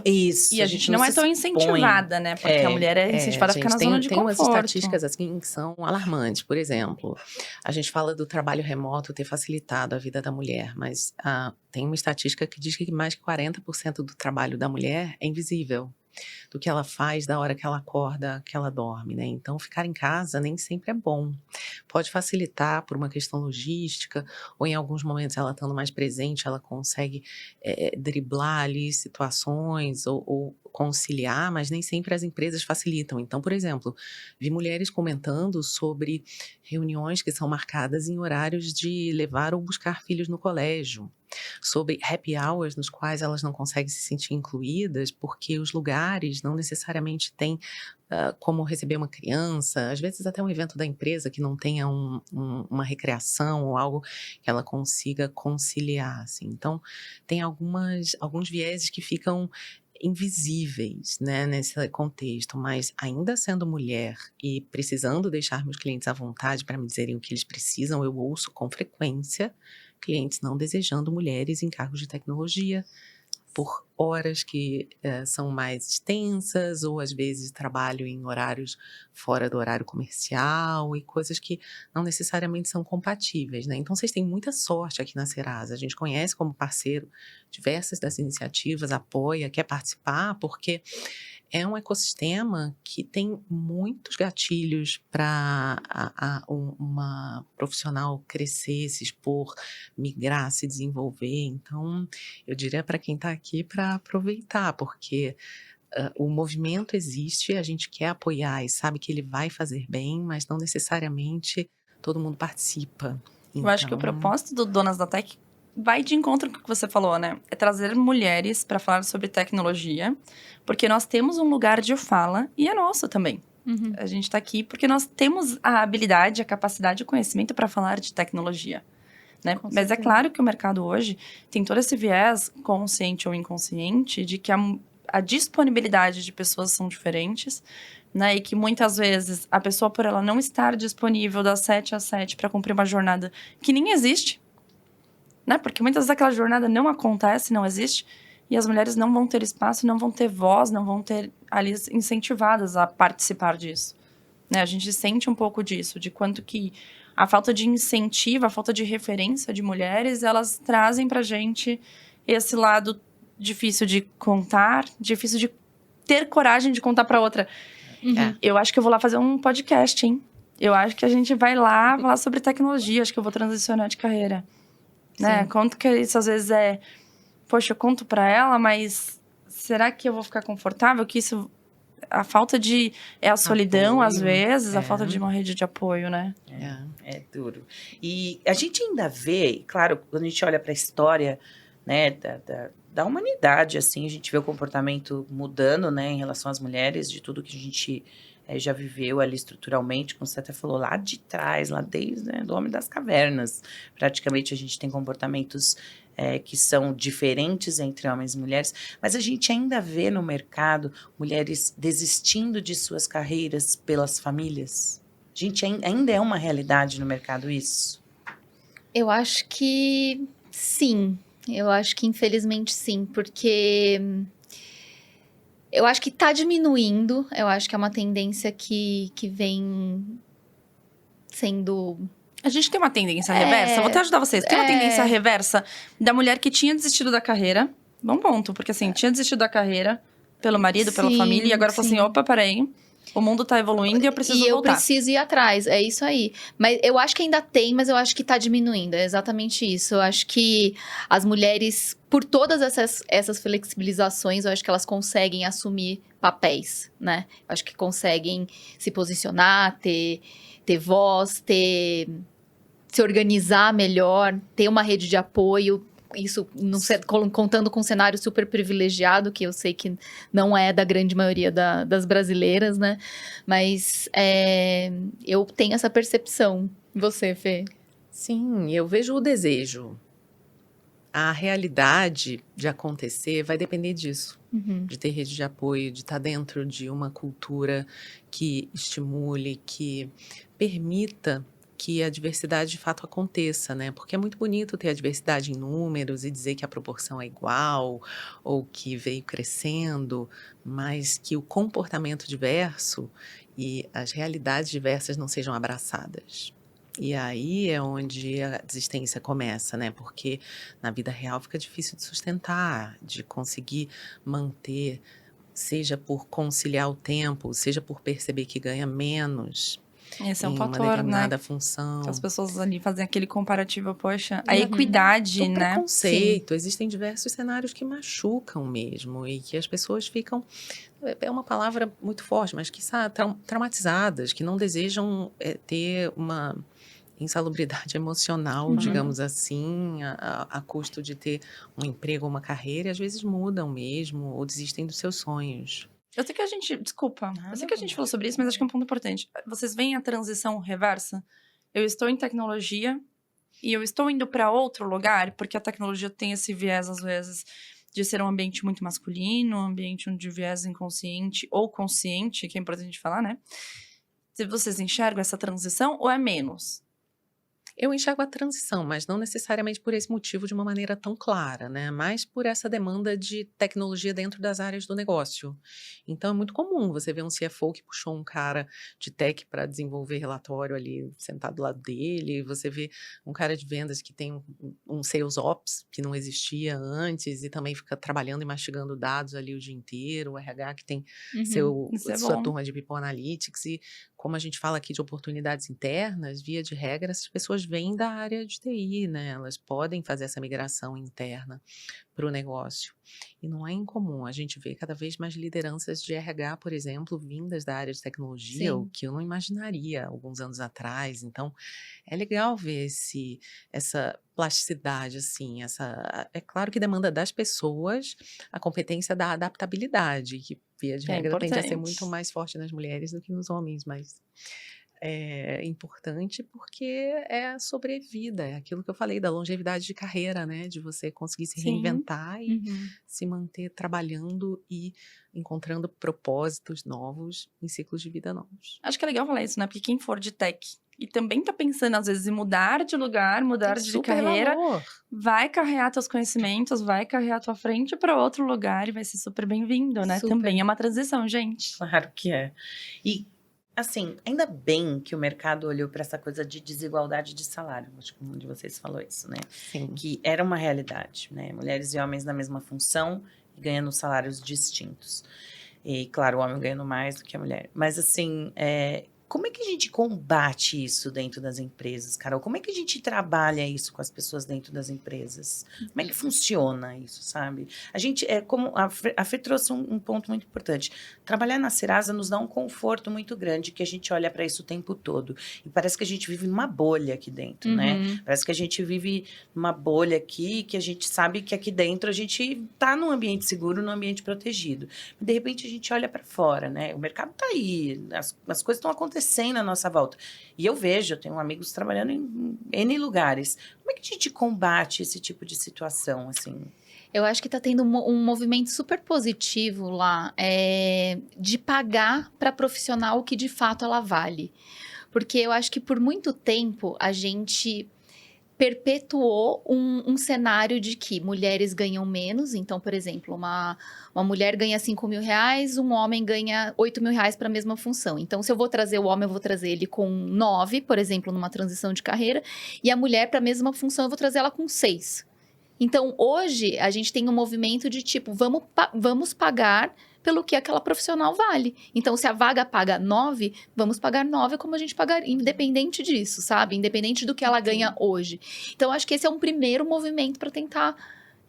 B: Isso,
A: e a gente não é tão incentivada, né? Porque a mulher é incentivada a ficar na zona de conforto.
D: Tem umas estatísticas, assim, que são alarmantes. Por exemplo, a gente fala do trabalho remoto ter facilitado a vida da mulher, mas... tem uma estatística que diz que mais de 40% do trabalho da mulher é invisível, do que ela faz da hora que ela acorda, que ela dorme, né? Então, ficar em casa nem sempre é bom. Pode facilitar por uma questão logística, ou em alguns momentos ela estando mais presente, ela consegue driblar ali situações ou conciliar, mas nem sempre as empresas facilitam. Então, por exemplo, vi mulheres comentando sobre reuniões que são marcadas em horários de levar ou buscar filhos no colégio, sobre happy hours nos quais elas não conseguem se sentir incluídas porque os lugares não necessariamente têm como receber uma criança, às vezes até um evento da empresa que não tenha uma recreação ou algo que ela consiga conciliar, assim. Então, tem alguns vieses que ficam invisíveis, né, nesse contexto, mas ainda sendo mulher e precisando deixar meus clientes à vontade para me dizerem o que eles precisam, eu ouço com frequência clientes não desejando mulheres em cargos de tecnologia por horas que são mais extensas ou às vezes trabalho em horários fora do horário comercial e coisas que não necessariamente são compatíveis, né? Então, vocês têm muita sorte aqui na Serasa. A gente conhece como parceiro diversas das iniciativas, apoia, quer participar, porque é um ecossistema que tem muitos gatilhos para uma profissional crescer, se expor, migrar, se desenvolver. Então, eu diria para quem está aqui para aproveitar, porque o movimento existe, a gente quer apoiar e sabe que ele vai fazer bem, mas não necessariamente todo mundo participa.
A: Eu acho que o propósito do Donas da Tech vai de encontro com o que você falou, né? É trazer mulheres para falar sobre tecnologia, porque nós temos um lugar de fala e é nosso também. Uhum. A gente está aqui porque nós temos a habilidade, a capacidade e o conhecimento para falar de tecnologia. Né? Mas é claro que o mercado hoje tem todo esse viés, consciente ou inconsciente, de que a disponibilidade de pessoas são diferentes, né? E que muitas vezes a pessoa, por ela não estar disponível das 7 às 7 para cumprir uma jornada que nem existe, né? Porque muitas vezes aquela jornada não acontece, não existe, e as mulheres não vão ter espaço, não vão ter voz, não vão ter ali incentivadas a participar disso. Né? A gente sente um pouco disso, de quanto que a falta de incentivo, a falta de referência de mulheres, elas trazem pra gente esse lado difícil de contar, difícil de ter coragem de contar pra outra. Uhum. Eu acho que eu vou lá fazer um podcast, hein? Eu acho que a gente vai lá falar sobre tecnologia, acho que eu vou transicionar de carreira. Né? Quanto que isso às vezes poxa, eu conto pra ela, mas será que eu vou ficar confortável? Que isso a falta de... É a solidão,
B: Apoio,
A: às vezes, a
B: é.
A: falta de uma rede de apoio, né?
B: É duro. E a gente ainda vê, claro, quando a gente olha para a história, né, da humanidade, assim, a gente vê o comportamento mudando, né, em relação às mulheres, de tudo que a gente já viveu ali estruturalmente, como você até falou, lá de trás, lá desde, né, do Homem das Cavernas. Praticamente a gente tem comportamentos que são diferentes entre homens e mulheres, mas a gente ainda vê no mercado mulheres desistindo de suas carreiras pelas famílias. Gente, ainda é uma realidade no mercado isso?
C: Eu acho que sim. Eu acho que infelizmente sim, porque eu acho que tá diminuindo. Eu acho que é uma tendência que vem sendo.
A: A gente tem uma tendência reversa, vou até ajudar vocês. Tem uma tendência reversa da mulher que tinha desistido da carreira. Bom ponto, porque assim, tinha desistido da carreira pelo marido, pela
C: Sim,
A: família, e agora falou assim, opa, peraí, o mundo tá evoluindo e eu preciso voltar.
C: E eu preciso ir atrás, é isso aí. Mas eu acho que ainda tem, mas eu acho que tá diminuindo, é exatamente isso. Eu acho que as mulheres, por todas essas flexibilizações, eu acho que elas conseguem assumir papéis, né? Eu acho que conseguem se posicionar, ter voz, se organizar melhor, ter uma rede de apoio. Isso contando com um cenário super privilegiado, que eu sei que não é da grande maioria das brasileiras, né? Mas eu tenho essa percepção. Você, Fê?
D: Sim, eu vejo o desejo. A realidade de acontecer vai depender disso.
C: Uhum.
D: De ter rede de apoio, de estar dentro de uma cultura que estimule, que permita que a diversidade de fato aconteça, né? Porque é muito bonito ter a diversidade em números e dizer que a proporção é igual ou que veio crescendo, mas que o comportamento diverso e as realidades diversas não sejam abraçadas. E aí é onde a desistência começa, né? Porque na vida real fica difícil de sustentar, de conseguir manter, seja por conciliar o tempo, seja por perceber que ganha menos
A: Esse é um
D: em uma
A: fator,
D: determinada
A: né?
D: função.
A: As pessoas ali fazem aquele comparativo, poxa, a equidade,
D: O
A: né?
D: preconceito, existem diversos cenários que machucam mesmo e que as pessoas ficam, é uma palavra muito forte, mas que traumatizadas, que não desejam ter uma insalubridade emocional, digamos assim, a custo de ter um emprego ou uma carreira, e às vezes mudam mesmo ou desistem dos seus sonhos.
A: Eu sei que a gente, desculpa, eu sei que a gente falou sobre isso, mas acho que é um ponto importante. Vocês veem a transição reversa? Eu estou em tecnologia e eu estou indo para outro lugar, porque a tecnologia tem esse viés, às vezes, de ser um ambiente muito masculino, um ambiente onde o viés inconsciente ou consciente, que é importante falar, né? Se vocês enxergam essa transição ou é menos?
D: Eu enxergo a transição, mas não necessariamente por esse motivo de uma maneira tão clara, né? Mas por essa demanda de tecnologia dentro das áreas do negócio. Então é muito comum você ver um CFO que puxou um cara de tech para desenvolver relatório ali sentado do lado dele, você vê um cara de vendas que tem um sales ops que não existia antes e também fica trabalhando e mastigando dados ali o dia inteiro, o RH que tem sua turma de People Analytics e como a gente fala aqui de oportunidades internas, via de regra, essas pessoas vêm da área de TI, né? Elas podem fazer essa migração interna para o negócio. E não é incomum, a gente vê cada vez mais lideranças de RH, por exemplo, vindas da área de tecnologia, o que eu não imaginaria alguns anos atrás. Então, é legal ver essa plasticidade, assim, é claro que demanda das pessoas a competência da adaptabilidade, que via de regra tende a ser muito mais forte nas mulheres do que nos homens, mas é importante porque é sobre vida, é aquilo que eu falei da longevidade de carreira, né? De você conseguir se reinventar e se manter trabalhando e encontrando propósitos novos em ciclos de vida novos.
A: Acho que é legal falar isso, né? Porque quem for de tech e também tá pensando, às vezes, em mudar de lugar, mudar de carreira, vai carregar teus conhecimentos, vai carregar tua frente para outro lugar e vai ser super bem-vindo, né? Também é uma transição, gente.
B: Claro que é. E assim, ainda bem que o mercado olhou para essa coisa de desigualdade de salário. Acho que um de vocês falou isso, né?
D: Sim.
B: Que era uma realidade, né? Mulheres e homens na mesma função e ganhando salários distintos. E, claro, o homem ganhando mais do que a mulher. Mas, assim, Como é que a gente combate isso dentro das empresas, Carol? Como é que a gente trabalha isso com as pessoas dentro das empresas? Como é que funciona isso, sabe? A gente, como a Fê trouxe um ponto muito importante. Trabalhar na Serasa nos dá um conforto muito grande, que a gente olha para isso o tempo todo. E parece que a gente vive numa bolha aqui dentro, né? Parece que a gente vive numa bolha aqui, que a gente sabe que aqui dentro a gente está num ambiente seguro, num ambiente protegido. De repente a gente olha para fora, né? O mercado está aí, as coisas estão acontecendo à nossa volta. E eu tenho amigos trabalhando em N lugares. Como é que a gente combate esse tipo de situação, assim?
C: Eu acho que está tendo um movimento super positivo lá, de pagar para profissional o que de fato ela vale. Porque eu acho que por muito tempo a gente perpetuou um cenário de que mulheres ganham menos. Então, por exemplo, uma mulher ganha 5 mil reais, um homem ganha 8 mil reais para a mesma função. Então, se eu vou trazer o homem, eu vou trazer ele com 9, por exemplo, numa transição de carreira, e a mulher para a mesma função, eu vou trazer ela com 6. Então, hoje, a gente tem um movimento de tipo, vamos pagar pelo que aquela profissional vale. Então, se a vaga paga 9, vamos pagar 9 como a gente pagaria, independente disso, sabe? Independente do que ela ganha hoje. Então, acho que esse é um primeiro movimento para tentar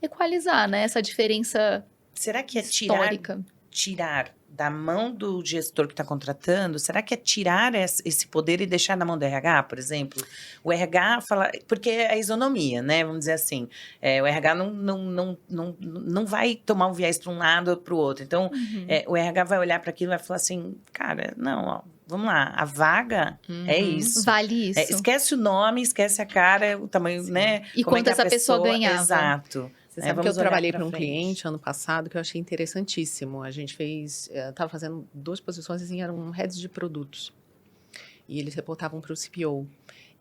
C: equalizar, né? Essa diferença
B: Será que é
C: histórica.
B: tirar da mão do gestor que está contratando? Será que é tirar esse poder e deixar na mão do RH, por exemplo? O RH fala... Porque é a isonomia, né? Vamos dizer assim. O RH não vai tomar um viés para um lado ou para o outro. Então, o RH vai olhar para aquilo e vai falar assim, cara, não, ó, vamos lá, a vaga é isso.
C: Vale isso.
B: Esquece o nome, esquece a cara, o tamanho, né?
C: E
B: como
C: quanto essa pessoa ganhava.
B: Exato.
D: Você sabe que eu trabalhei para um
B: frente.
D: cliente ano passado que eu achei interessantíssimo. A gente estava fazendo 2 posições, assim, eram heads de produtos. E eles reportavam para o CPO.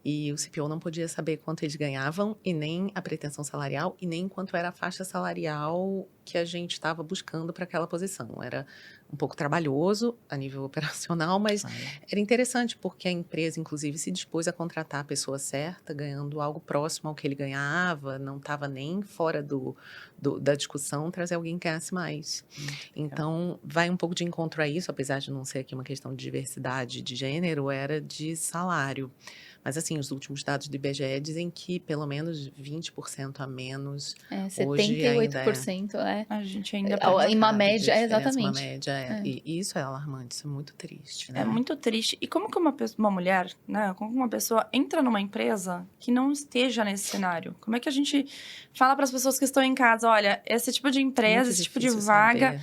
D: E o CPO não podia saber quanto eles ganhavam, e nem a pretensão salarial, e nem quanto era a faixa salarial que a gente estava buscando para aquela posição. Era um pouco trabalhoso a nível operacional, mas era interessante, porque a empresa, inclusive, se dispôs a contratar a pessoa certa, ganhando algo próximo ao que ele ganhava, não estava nem fora da discussão trazer alguém que ganhasse mais. Então, vai um pouco de encontro a isso, apesar de não ser aqui uma questão de diversidade de gênero, era de salário. Mas, assim, os últimos dados do IBGE dizem que pelo menos 20% a menos hoje ainda
C: 78%,
A: A gente ainda...
C: Em uma média, exatamente.
D: Uma média, E isso é alarmante, isso é muito triste, né?
A: É muito triste. E como que uma mulher, né, como que uma pessoa entra numa empresa que não esteja nesse cenário? Como é que a gente fala para as pessoas que estão em casa, olha, esse tipo de empresa, esse tipo de vaga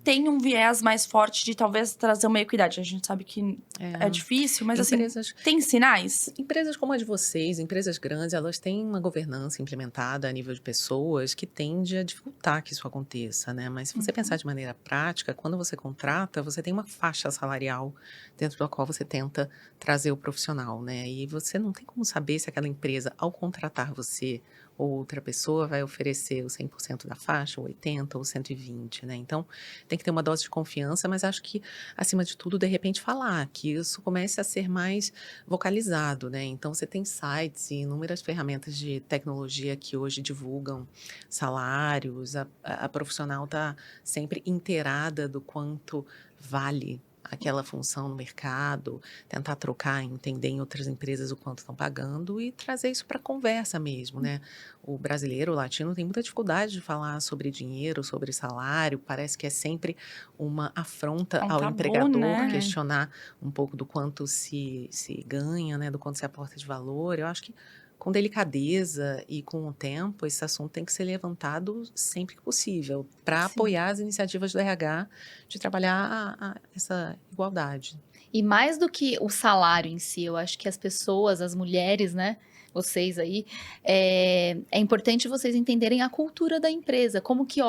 A: tem um viés mais forte de talvez trazer uma equidade. A gente sabe que é difícil, mas assim, tem sinais?
D: Empresas como a de vocês, empresas grandes, elas têm uma governança implementada a nível de pessoas que tende a dificultar que isso aconteça, né? Mas se você pensar de maneira prática, quando você contrata, você tem uma faixa salarial dentro da qual você tenta trazer o profissional, né? E você não tem como saber se aquela empresa, ao contratar você ou outra pessoa, vai oferecer o 100% da faixa, ou 80%, ou 120%, né? Então, tem que ter uma dose de confiança, mas acho que, acima de tudo, de repente falar que isso comece a ser mais vocalizado, né? Então, você tem sites e inúmeras ferramentas de tecnologia que hoje divulgam salários, a profissional está sempre inteirada do quanto vale aquela função no mercado, tentar trocar, entender em outras empresas o quanto estão pagando e trazer isso para a conversa mesmo, né? O brasileiro, o latino, tem muita dificuldade de falar sobre dinheiro, sobre salário, parece que é sempre uma afronta ao
A: tabu,
D: empregador,
A: né?
D: questionar um pouco do quanto se ganha, né? Do quanto se aporta de valor. Eu acho que com delicadeza e com o tempo, esse assunto tem que ser levantado sempre que possível, para apoiar as iniciativas do RH de trabalhar essa igualdade.
C: E mais do que o salário em si, eu acho que as pessoas, as mulheres, né? Vocês aí, é importante vocês entenderem a cultura da empresa, como que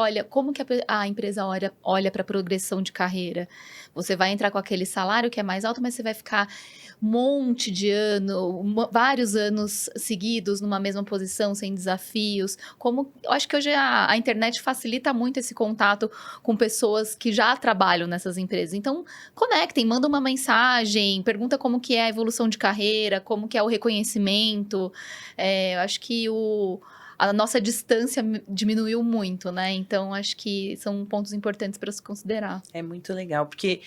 C: a empresa olha para a progressão de carreira. Você vai entrar com aquele salário que é mais alto, mas você vai ficar monte de vários anos seguidos numa mesma posição, sem desafios. Eu acho que hoje a internet facilita muito esse contato com pessoas que já trabalham nessas empresas. Então, conectem, manda uma mensagem, pergunta como que é a evolução de carreira, como que é o reconhecimento. Eu acho que a nossa distância diminuiu muito, né? Então, acho que são pontos importantes para se considerar.
B: É muito legal, porque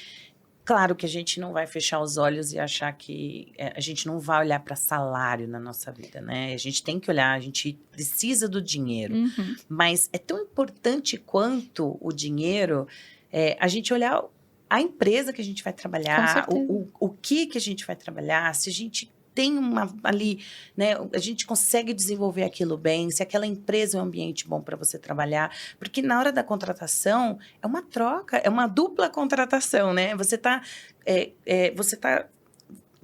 B: Claro que a gente não vai fechar os olhos e achar que a gente não vai olhar para salário na nossa vida, né? A gente tem que olhar, a gente precisa do dinheiro. Mas é tão importante quanto o dinheiro a gente olhar a empresa que a gente vai trabalhar, o que a gente vai trabalhar, se a gente tem ali, né? A gente consegue desenvolver aquilo bem, se aquela empresa é um ambiente bom para você trabalhar, porque na hora da contratação é uma troca, é uma dupla contratação, né? Você tá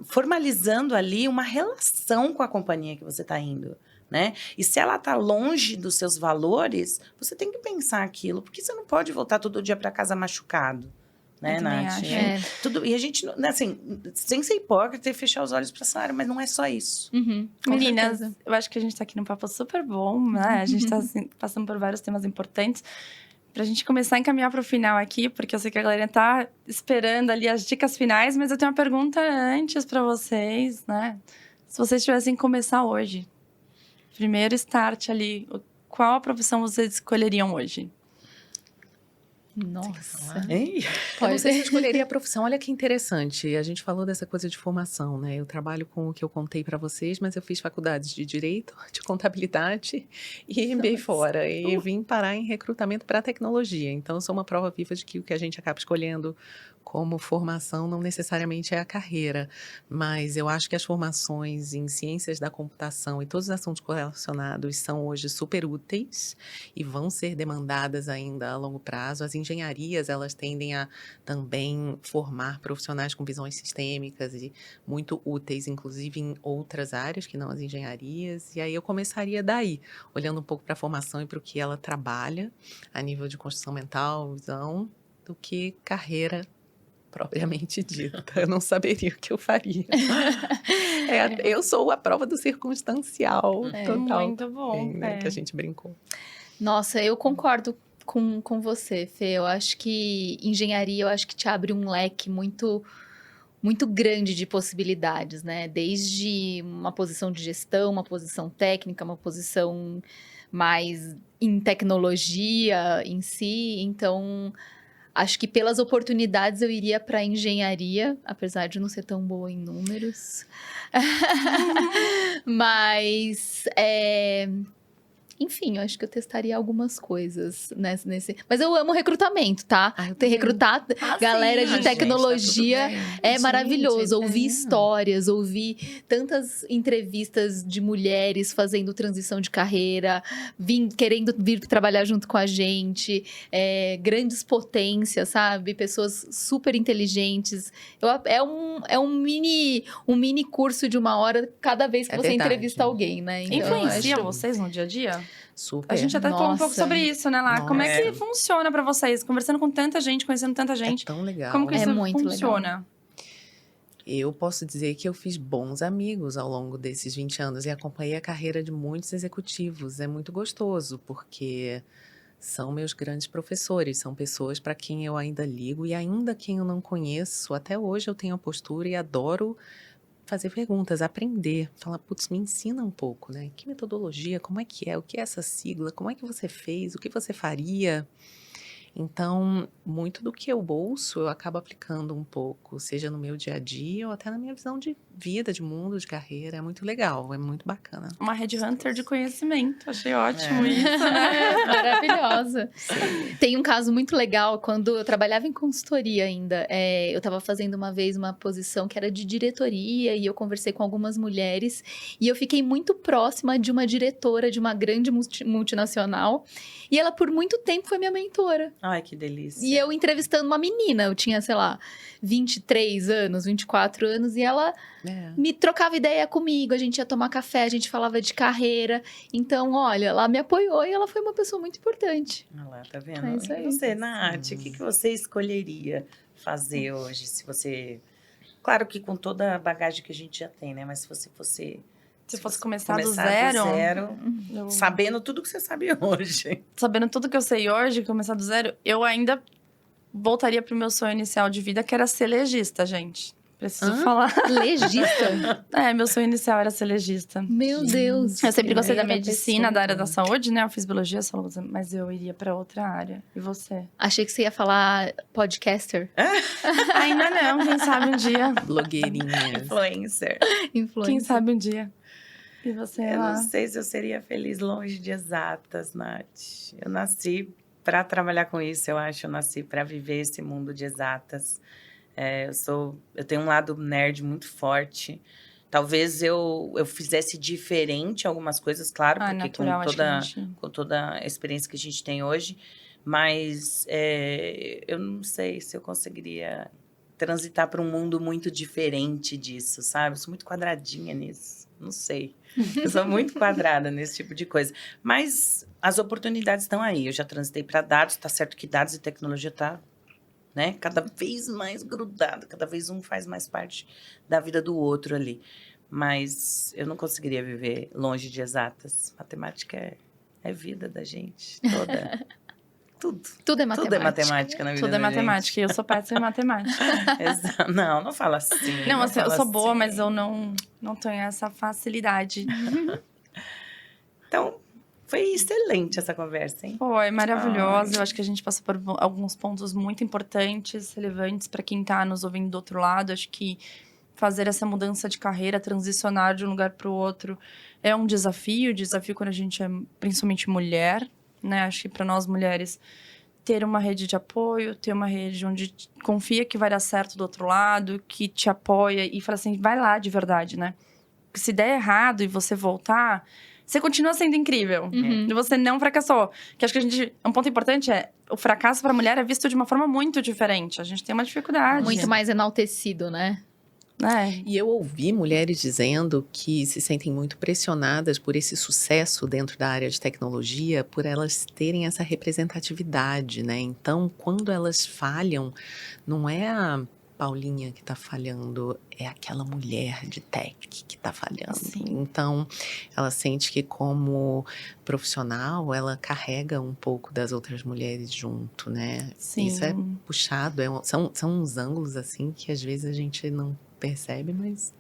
B: formalizando ali uma relação com a companhia que você está indo, né? E se ela está longe dos seus valores, você tem que pensar aquilo, porque você não pode voltar todo dia para casa machucado. Né, Nath? Tudo, e a gente, assim, sem ser hipócrita e fechar os olhos para salário, mas não é só isso.
A: Meninas, eu acho que a gente tá aqui num papo super bom, né? A gente tá assim, passando por vários temas importantes. Pra gente começar a encaminhar pro final aqui, porque eu sei que a galera tá esperando ali as dicas finais, mas eu tenho uma pergunta antes pra vocês, né? Se vocês tivessem que começar hoje, primeiro start ali, qual a profissão vocês escolheriam hoje?
C: Nossa.
D: Eu não sei se eu escolheria a profissão. Olha que interessante. A gente falou dessa coisa de formação, né? Eu trabalho com o que eu contei para vocês, mas eu fiz faculdades de Direito, de Contabilidade e MBA fora. E vim parar em recrutamento para tecnologia. Então, eu sou uma prova viva de que o que a gente acaba escolhendo como formação não necessariamente é a carreira, mas eu acho que as formações em ciências da computação e todos os assuntos correlacionados são hoje super úteis e vão ser demandadas ainda a longo prazo. As engenharias, elas tendem a também formar profissionais com visões sistêmicas e muito úteis, inclusive em outras áreas que não as engenharias. E aí eu começaria daí, olhando um pouco para a formação e para o que ela trabalha a nível de construção mental, visão, do que carreira propriamente dita. Eu não saberia o que eu faria. Eu sou a prova do circunstancial total.
A: Muito bom.
D: Né, que a gente brincou.
C: Nossa, eu concordo com você, Fê. Eu acho que engenharia, eu acho que te abre um leque muito grande de possibilidades, né? Desde uma posição de gestão, uma posição técnica, uma posição mais em tecnologia em si. Então, acho que pelas oportunidades eu iria para engenharia, apesar de não ser tão boa em números. Mas, enfim, eu acho que eu testaria algumas coisas nesse. Mas eu amo recrutamento, tá? Recrutar galera de tecnologia é maravilhoso. Ouvir histórias, ouvir tantas entrevistas de mulheres fazendo transição de carreira, querendo vir trabalhar junto com a gente, grandes potências, sabe? Pessoas super inteligentes. É um mini curso de 1 hora cada vez que você entrevista alguém, né?
A: Então, influencia vocês no dia a dia?
D: Super.
A: A gente até falou um pouco sobre isso, né, Lá? Como é que funciona pra vocês? Conversando com tanta gente, conhecendo tanta gente.
D: É tão legal.
A: Como que isso
C: muito
A: funciona?
C: Legal.
D: Eu posso dizer que eu fiz bons amigos ao longo desses 20 anos e acompanhei a carreira de muitos executivos. É muito gostoso, porque são meus grandes professores, são pessoas para quem eu ainda ligo e ainda quem eu não conheço. Até hoje eu tenho a postura e adoro fazer perguntas, aprender, falar, putz, me ensina um pouco, né? Que metodologia, como é que é, o que é essa sigla, como é que você fez, o que você faria? Então, muito do que eu ouço, eu acabo aplicando um pouco, seja no meu dia a dia ou até na minha visão de vida, de mundo, de carreira. É muito legal, é muito bacana.
A: Uma headhunter de conhecimento. Achei ótimo isso, né?
C: Maravilhosa. Sim. Tem um caso muito legal, quando eu trabalhava em consultoria ainda. Eu estava fazendo uma vez uma posição que era de diretoria e eu conversei com algumas mulheres e eu fiquei muito próxima de uma diretora de uma grande multinacional e ela por muito tempo foi minha mentora.
B: Ai, que delícia.
C: E eu entrevistando uma menina, eu tinha, sei lá, 23 anos, 24 anos, e ela me trocava ideia comigo, a gente ia tomar café, a gente falava de carreira. Então, olha, ela me apoiou e ela foi uma pessoa muito importante.
B: Olha lá, tá vendo?
C: É isso aí.
B: E você, Nath, o que você escolheria fazer hoje? Se você... Claro que com toda a bagagem que a gente já tem, né? Mas se você fosse...
A: Se fosse começar do zero,
B: sabendo tudo que você sabe hoje.
A: Sabendo tudo que eu sei hoje, começar do zero, eu ainda voltaria pro meu sonho inicial de vida, que era ser legista, gente. Preciso falar.
C: Legista?
A: Meu sonho inicial era ser legista.
C: Meu Deus.
A: Eu sempre gostei da
B: Primeira
A: medicina, da área da
B: pessoa.
A: saúde, né? Eu fiz biologia, mas eu iria pra outra área. E você?
C: Achei que você ia falar podcaster.
A: Ainda não, quem sabe um dia.
D: Blogueirinhas.
B: Influencer.
C: Influencer.
A: Quem sabe um dia. E você
B: Eu
A: lá?
B: não sei se eu seria feliz longe de exatas, Nath. Eu nasci para trabalhar com isso, eu acho. Eu nasci para viver esse mundo de exatas. Eu tenho um lado nerd muito forte. Talvez eu fizesse diferente algumas coisas, claro, porque
A: natural,
B: com toda a experiência que a gente tem hoje. Mas eu não sei se eu conseguiria transitar para um mundo muito diferente disso, sabe? Eu sou muito quadradinha nisso. Não sei. Eu sou muito quadrada nesse tipo de coisa. Mas as oportunidades estão aí. Eu já transitei para dados. Tá certo que dados e tecnologia tá, né, cada vez mais grudado. Cada vez um faz mais parte da vida do outro ali. Mas eu não conseguiria viver longe de exatas. Matemática é vida da gente toda. Tudo.
C: Tudo é matemática.
B: Tudo é matemática na vida
A: Tudo é
B: da
A: matemática. E eu sou péssima em matemática.
B: gente. Não fala assim.
A: Não, assim, eu
B: fala
A: sou boa,
B: assim.
A: mas eu não tenho essa facilidade.
B: Então, foi excelente essa conversa, hein?
A: Foi maravilhosa. Eu acho que a gente passou por alguns pontos muito importantes, relevantes para quem tá nos ouvindo do outro lado. Acho que fazer essa mudança de carreira, transicionar de um lugar para o outro, é um desafio. Desafio quando a gente é principalmente mulher, né? Acho que para nós mulheres, ter uma rede de apoio, ter uma rede onde confia que vai dar certo do outro lado, que te apoia e fala assim, vai lá de verdade, né? Porque se der errado e você voltar, você continua sendo incrível.
C: Uhum.
A: E você não fracassou. Que acho que um ponto importante é, o fracasso para a mulher é visto de uma forma muito diferente. A gente tem uma dificuldade.
C: Muito mais enaltecido, né?
D: E eu ouvi mulheres dizendo que se sentem muito pressionadas por esse sucesso dentro da área de tecnologia, por elas terem essa representatividade, né? Então, quando elas falham, não é a Paulinha que está falhando, é aquela mulher de tech que está falhando.
A: Sim.
D: Então, ela sente que como profissional, ela carrega um pouco das outras mulheres junto, né?
A: Sim.
D: Isso é puxado, são uns ângulos assim que às vezes a gente não percebe, mas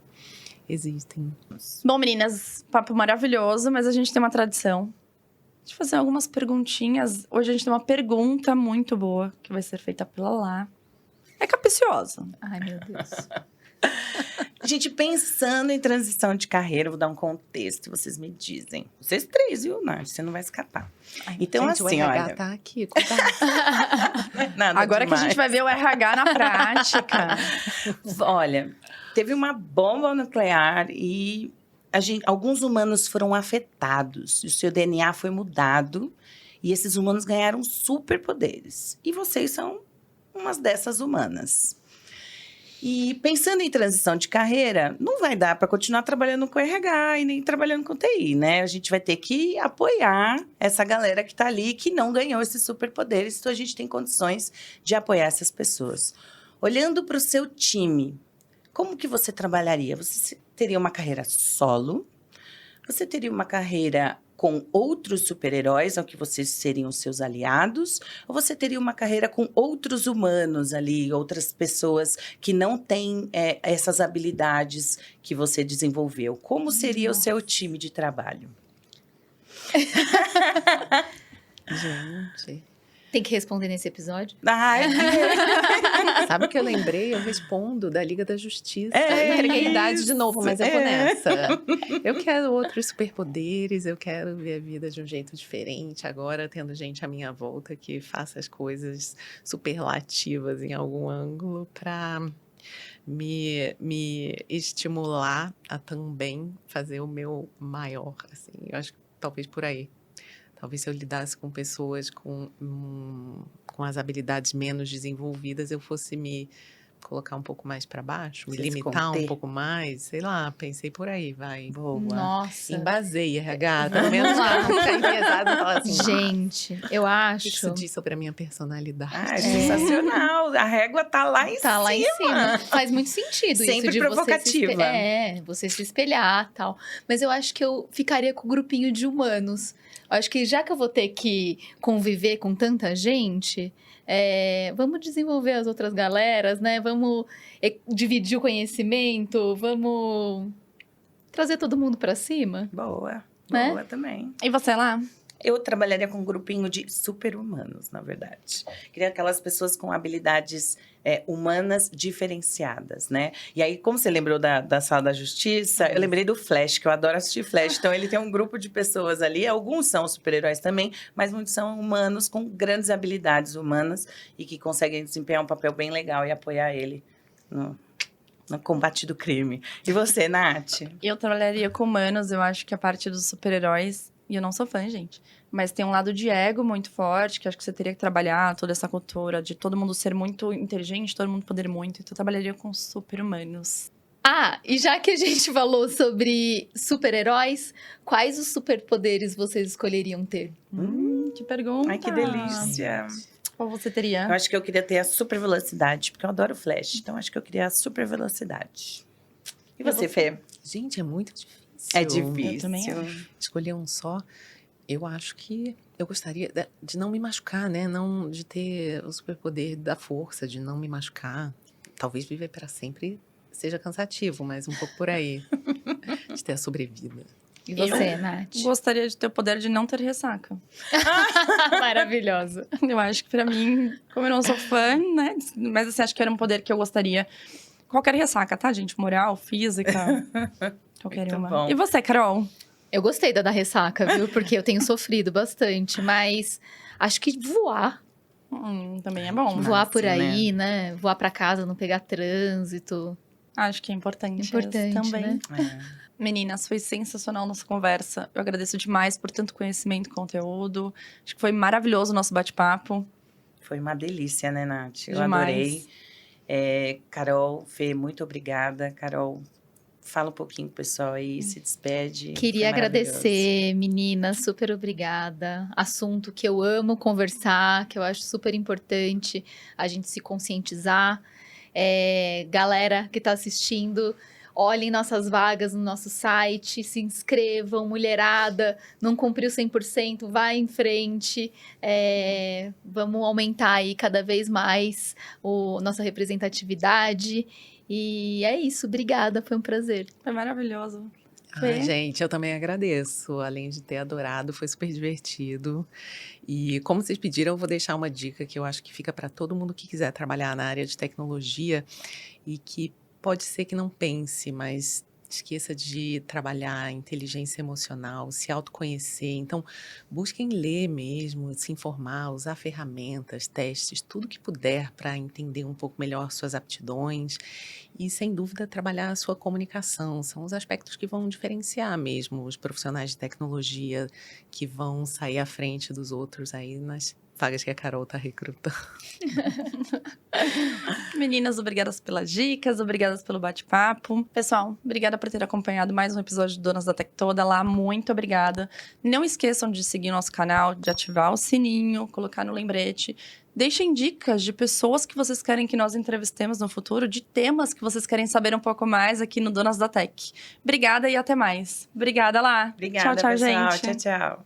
D: existem.
A: Bom, meninas, papo maravilhoso, mas a gente tem uma tradição de fazer algumas perguntinhas. Hoje a gente tem uma pergunta muito boa, que vai ser feita pela Lá. É capciosa.
C: Ai, meu Deus.
B: Gente, pensando em transição de carreira, vou dar um contexto, vocês me dizem. Vocês três, viu, Nath? Você não vai escapar. Então,
D: Gente,
B: assim,
D: o RH
B: olha...
D: tá aqui, cuidado.
B: Nada
A: Agora que a
B: demais.
A: gente vai ver o RH na prática.
B: Olha, teve uma bomba nuclear e alguns humanos foram afetados. E o seu DNA foi mudado e esses humanos ganharam superpoderes. E vocês são umas dessas humanas. E pensando em transição de carreira, não vai dar para continuar trabalhando com RH e nem trabalhando com TI, né? A gente vai ter que apoiar essa galera que está ali, que não ganhou esses superpoderes, então a gente tem condições de apoiar essas pessoas. Olhando para o seu time, como que você trabalharia? Você teria uma carreira solo? Você teria uma carreira com outros super-heróis, ao que vocês seriam seus aliados? Ou você teria uma carreira com outros humanos ali, outras pessoas que não têm essas habilidades que você desenvolveu? Como seria o seu time de trabalho?
D: Gente,
C: Tem que responder nesse episódio?
B: Ai,
D: sabe o que eu lembrei? Eu respondo da Liga da Justiça.
B: É
D: Eu entreguei a idade de novo, mas eu vou
B: é.
D: nessa. Eu quero outros superpoderes, eu quero ver a vida de um jeito diferente. Agora, tendo gente à minha volta que faça as coisas superlativas em algum ângulo para me estimular a também fazer o meu maior, assim. Eu acho que talvez por aí. Talvez se eu lidasse com pessoas com as habilidades menos desenvolvidas, eu fosse me colocar um pouco mais para baixo, me
B: Você se
D: limitar um
B: conter.
D: pouco mais, sei lá, pensei por aí, vai.
B: boa.
C: Nossa.
D: Embasei, RH, pelo menos pra não ficar enviesada e falar assim,
C: Gente, eu
D: o
C: acho...
D: que isso diz sobre a minha personalidade?
B: Ah, sensacional. A régua tá lá em
C: Tá
B: cima.
C: lá em cima. Faz muito sentido
B: Sempre
C: isso de
B: provocativa.
C: você se espelhar e tal. Mas eu acho que eu ficaria com o grupinho de humanos. Eu acho que já que eu vou ter que conviver com tanta gente, Vamos desenvolver as outras galeras, né? Vamos dividir o conhecimento, vamos trazer todo mundo para cima.
B: Boa,
C: Né?
B: boa também.
A: E você lá?
B: Eu trabalharia com um grupinho de super-humanos, na verdade. Queria aquelas pessoas com habilidades humanas diferenciadas, né? E aí, como você lembrou da Sala da Justiça, eu lembrei do Flash, que eu adoro assistir Flash. Então, ele tem um grupo de pessoas ali, alguns são super-heróis também, mas muitos são humanos com grandes habilidades humanas e que conseguem desempenhar um papel bem legal e apoiar ele no combate do crime. E você, Nath?
A: Eu trabalharia com humanos, eu acho que a parte dos super-heróis, e eu não sou fã, gente, mas tem um lado de ego muito forte, que acho que você teria que trabalhar toda essa cultura de todo mundo ser muito inteligente, todo mundo poder muito, então eu trabalharia com super-humanos.
C: Ah, e já que a gente falou sobre super-heróis, quais os superpoderes vocês escolheriam ter?
A: Que pergunta!
B: Ai, que delícia!
A: Qual você teria?
B: Eu acho que eu queria ter a super velocidade, porque eu adoro Flash. Então, acho que eu queria a super velocidade. E você, Fê?
D: Gente, é muito difícil.
B: É difícil.
A: Eu também acho.
D: Escolher um só, eu acho que eu gostaria de não me machucar, né? Não de ter o superpoder da força, de não me machucar. Talvez viver para sempre seja cansativo, mas um pouco por aí. De ter a sobrevida.
C: E você, Nath?
A: Gostaria de ter o poder de não ter ressaca.
C: Maravilhosa.
A: Eu acho que pra mim, como eu não sou fã, né? Mas assim, acho que era um poder que eu gostaria. Qualquer ressaca, tá, gente? Moral, física, qualquer
B: Muito
A: uma.
B: bom.
A: E você, Carol?
C: Eu gostei da ressaca, viu? Porque eu tenho sofrido bastante, mas acho que voar.
A: Também é bom.
C: Voar por
B: Massa,
C: aí, né? Voar pra casa, não pegar trânsito.
A: Acho que é importante.
C: Importante,
A: também.
C: né?
A: Meninas, foi sensacional nossa conversa. Eu agradeço demais por tanto conhecimento e conteúdo. Acho que foi maravilhoso o nosso bate-papo.
B: Foi uma delícia, né, Nath? Eu
A: Demais.
B: adorei. Carol, Fê, muito obrigada. Carol, fala um pouquinho pro pessoal aí, se despede.
C: Queria
B: Foi maravilhoso.
C: agradecer, meninas, super obrigada. Assunto que eu amo conversar, que eu acho super importante a gente se conscientizar. Galera que tá assistindo, olhem nossas vagas no nosso site, se inscrevam, mulherada, não cumpriu 100%, vai em frente. Vamos aumentar aí cada vez mais nossa representatividade. E é isso, obrigada, foi um prazer.
A: Foi maravilhoso.
D: Ai, gente, eu também agradeço. Além de ter adorado, foi super divertido. E como vocês pediram, eu vou deixar uma dica que eu acho que fica para todo mundo que quiser trabalhar na área de tecnologia e que pode ser que não pense, mas esqueça de trabalhar a inteligência emocional, se autoconhecer. Então, busquem ler mesmo, se informar, usar ferramentas, testes, tudo que puder para entender um pouco melhor suas aptidões e, sem dúvida, trabalhar a sua comunicação. São os aspectos que vão diferenciar mesmo os profissionais de tecnologia que vão sair à frente dos outros aí nas vagas que a Carol está recrutando.
A: Meninas, obrigadas pelas dicas, obrigadas pelo bate-papo. Pessoal, obrigada por ter acompanhado mais um episódio de Donas da Tech Toda lá. Muito obrigada. Não esqueçam de seguir nosso canal, de ativar o sininho, colocar no lembrete. Deixem dicas de pessoas que vocês querem que nós entrevistemos no futuro, de temas que vocês querem saber um pouco mais aqui no Donas da Tech. Obrigada e até mais. Obrigada lá.
B: Obrigada,
A: tchau,
B: pessoal.
A: gente.
B: Tchau, tchau.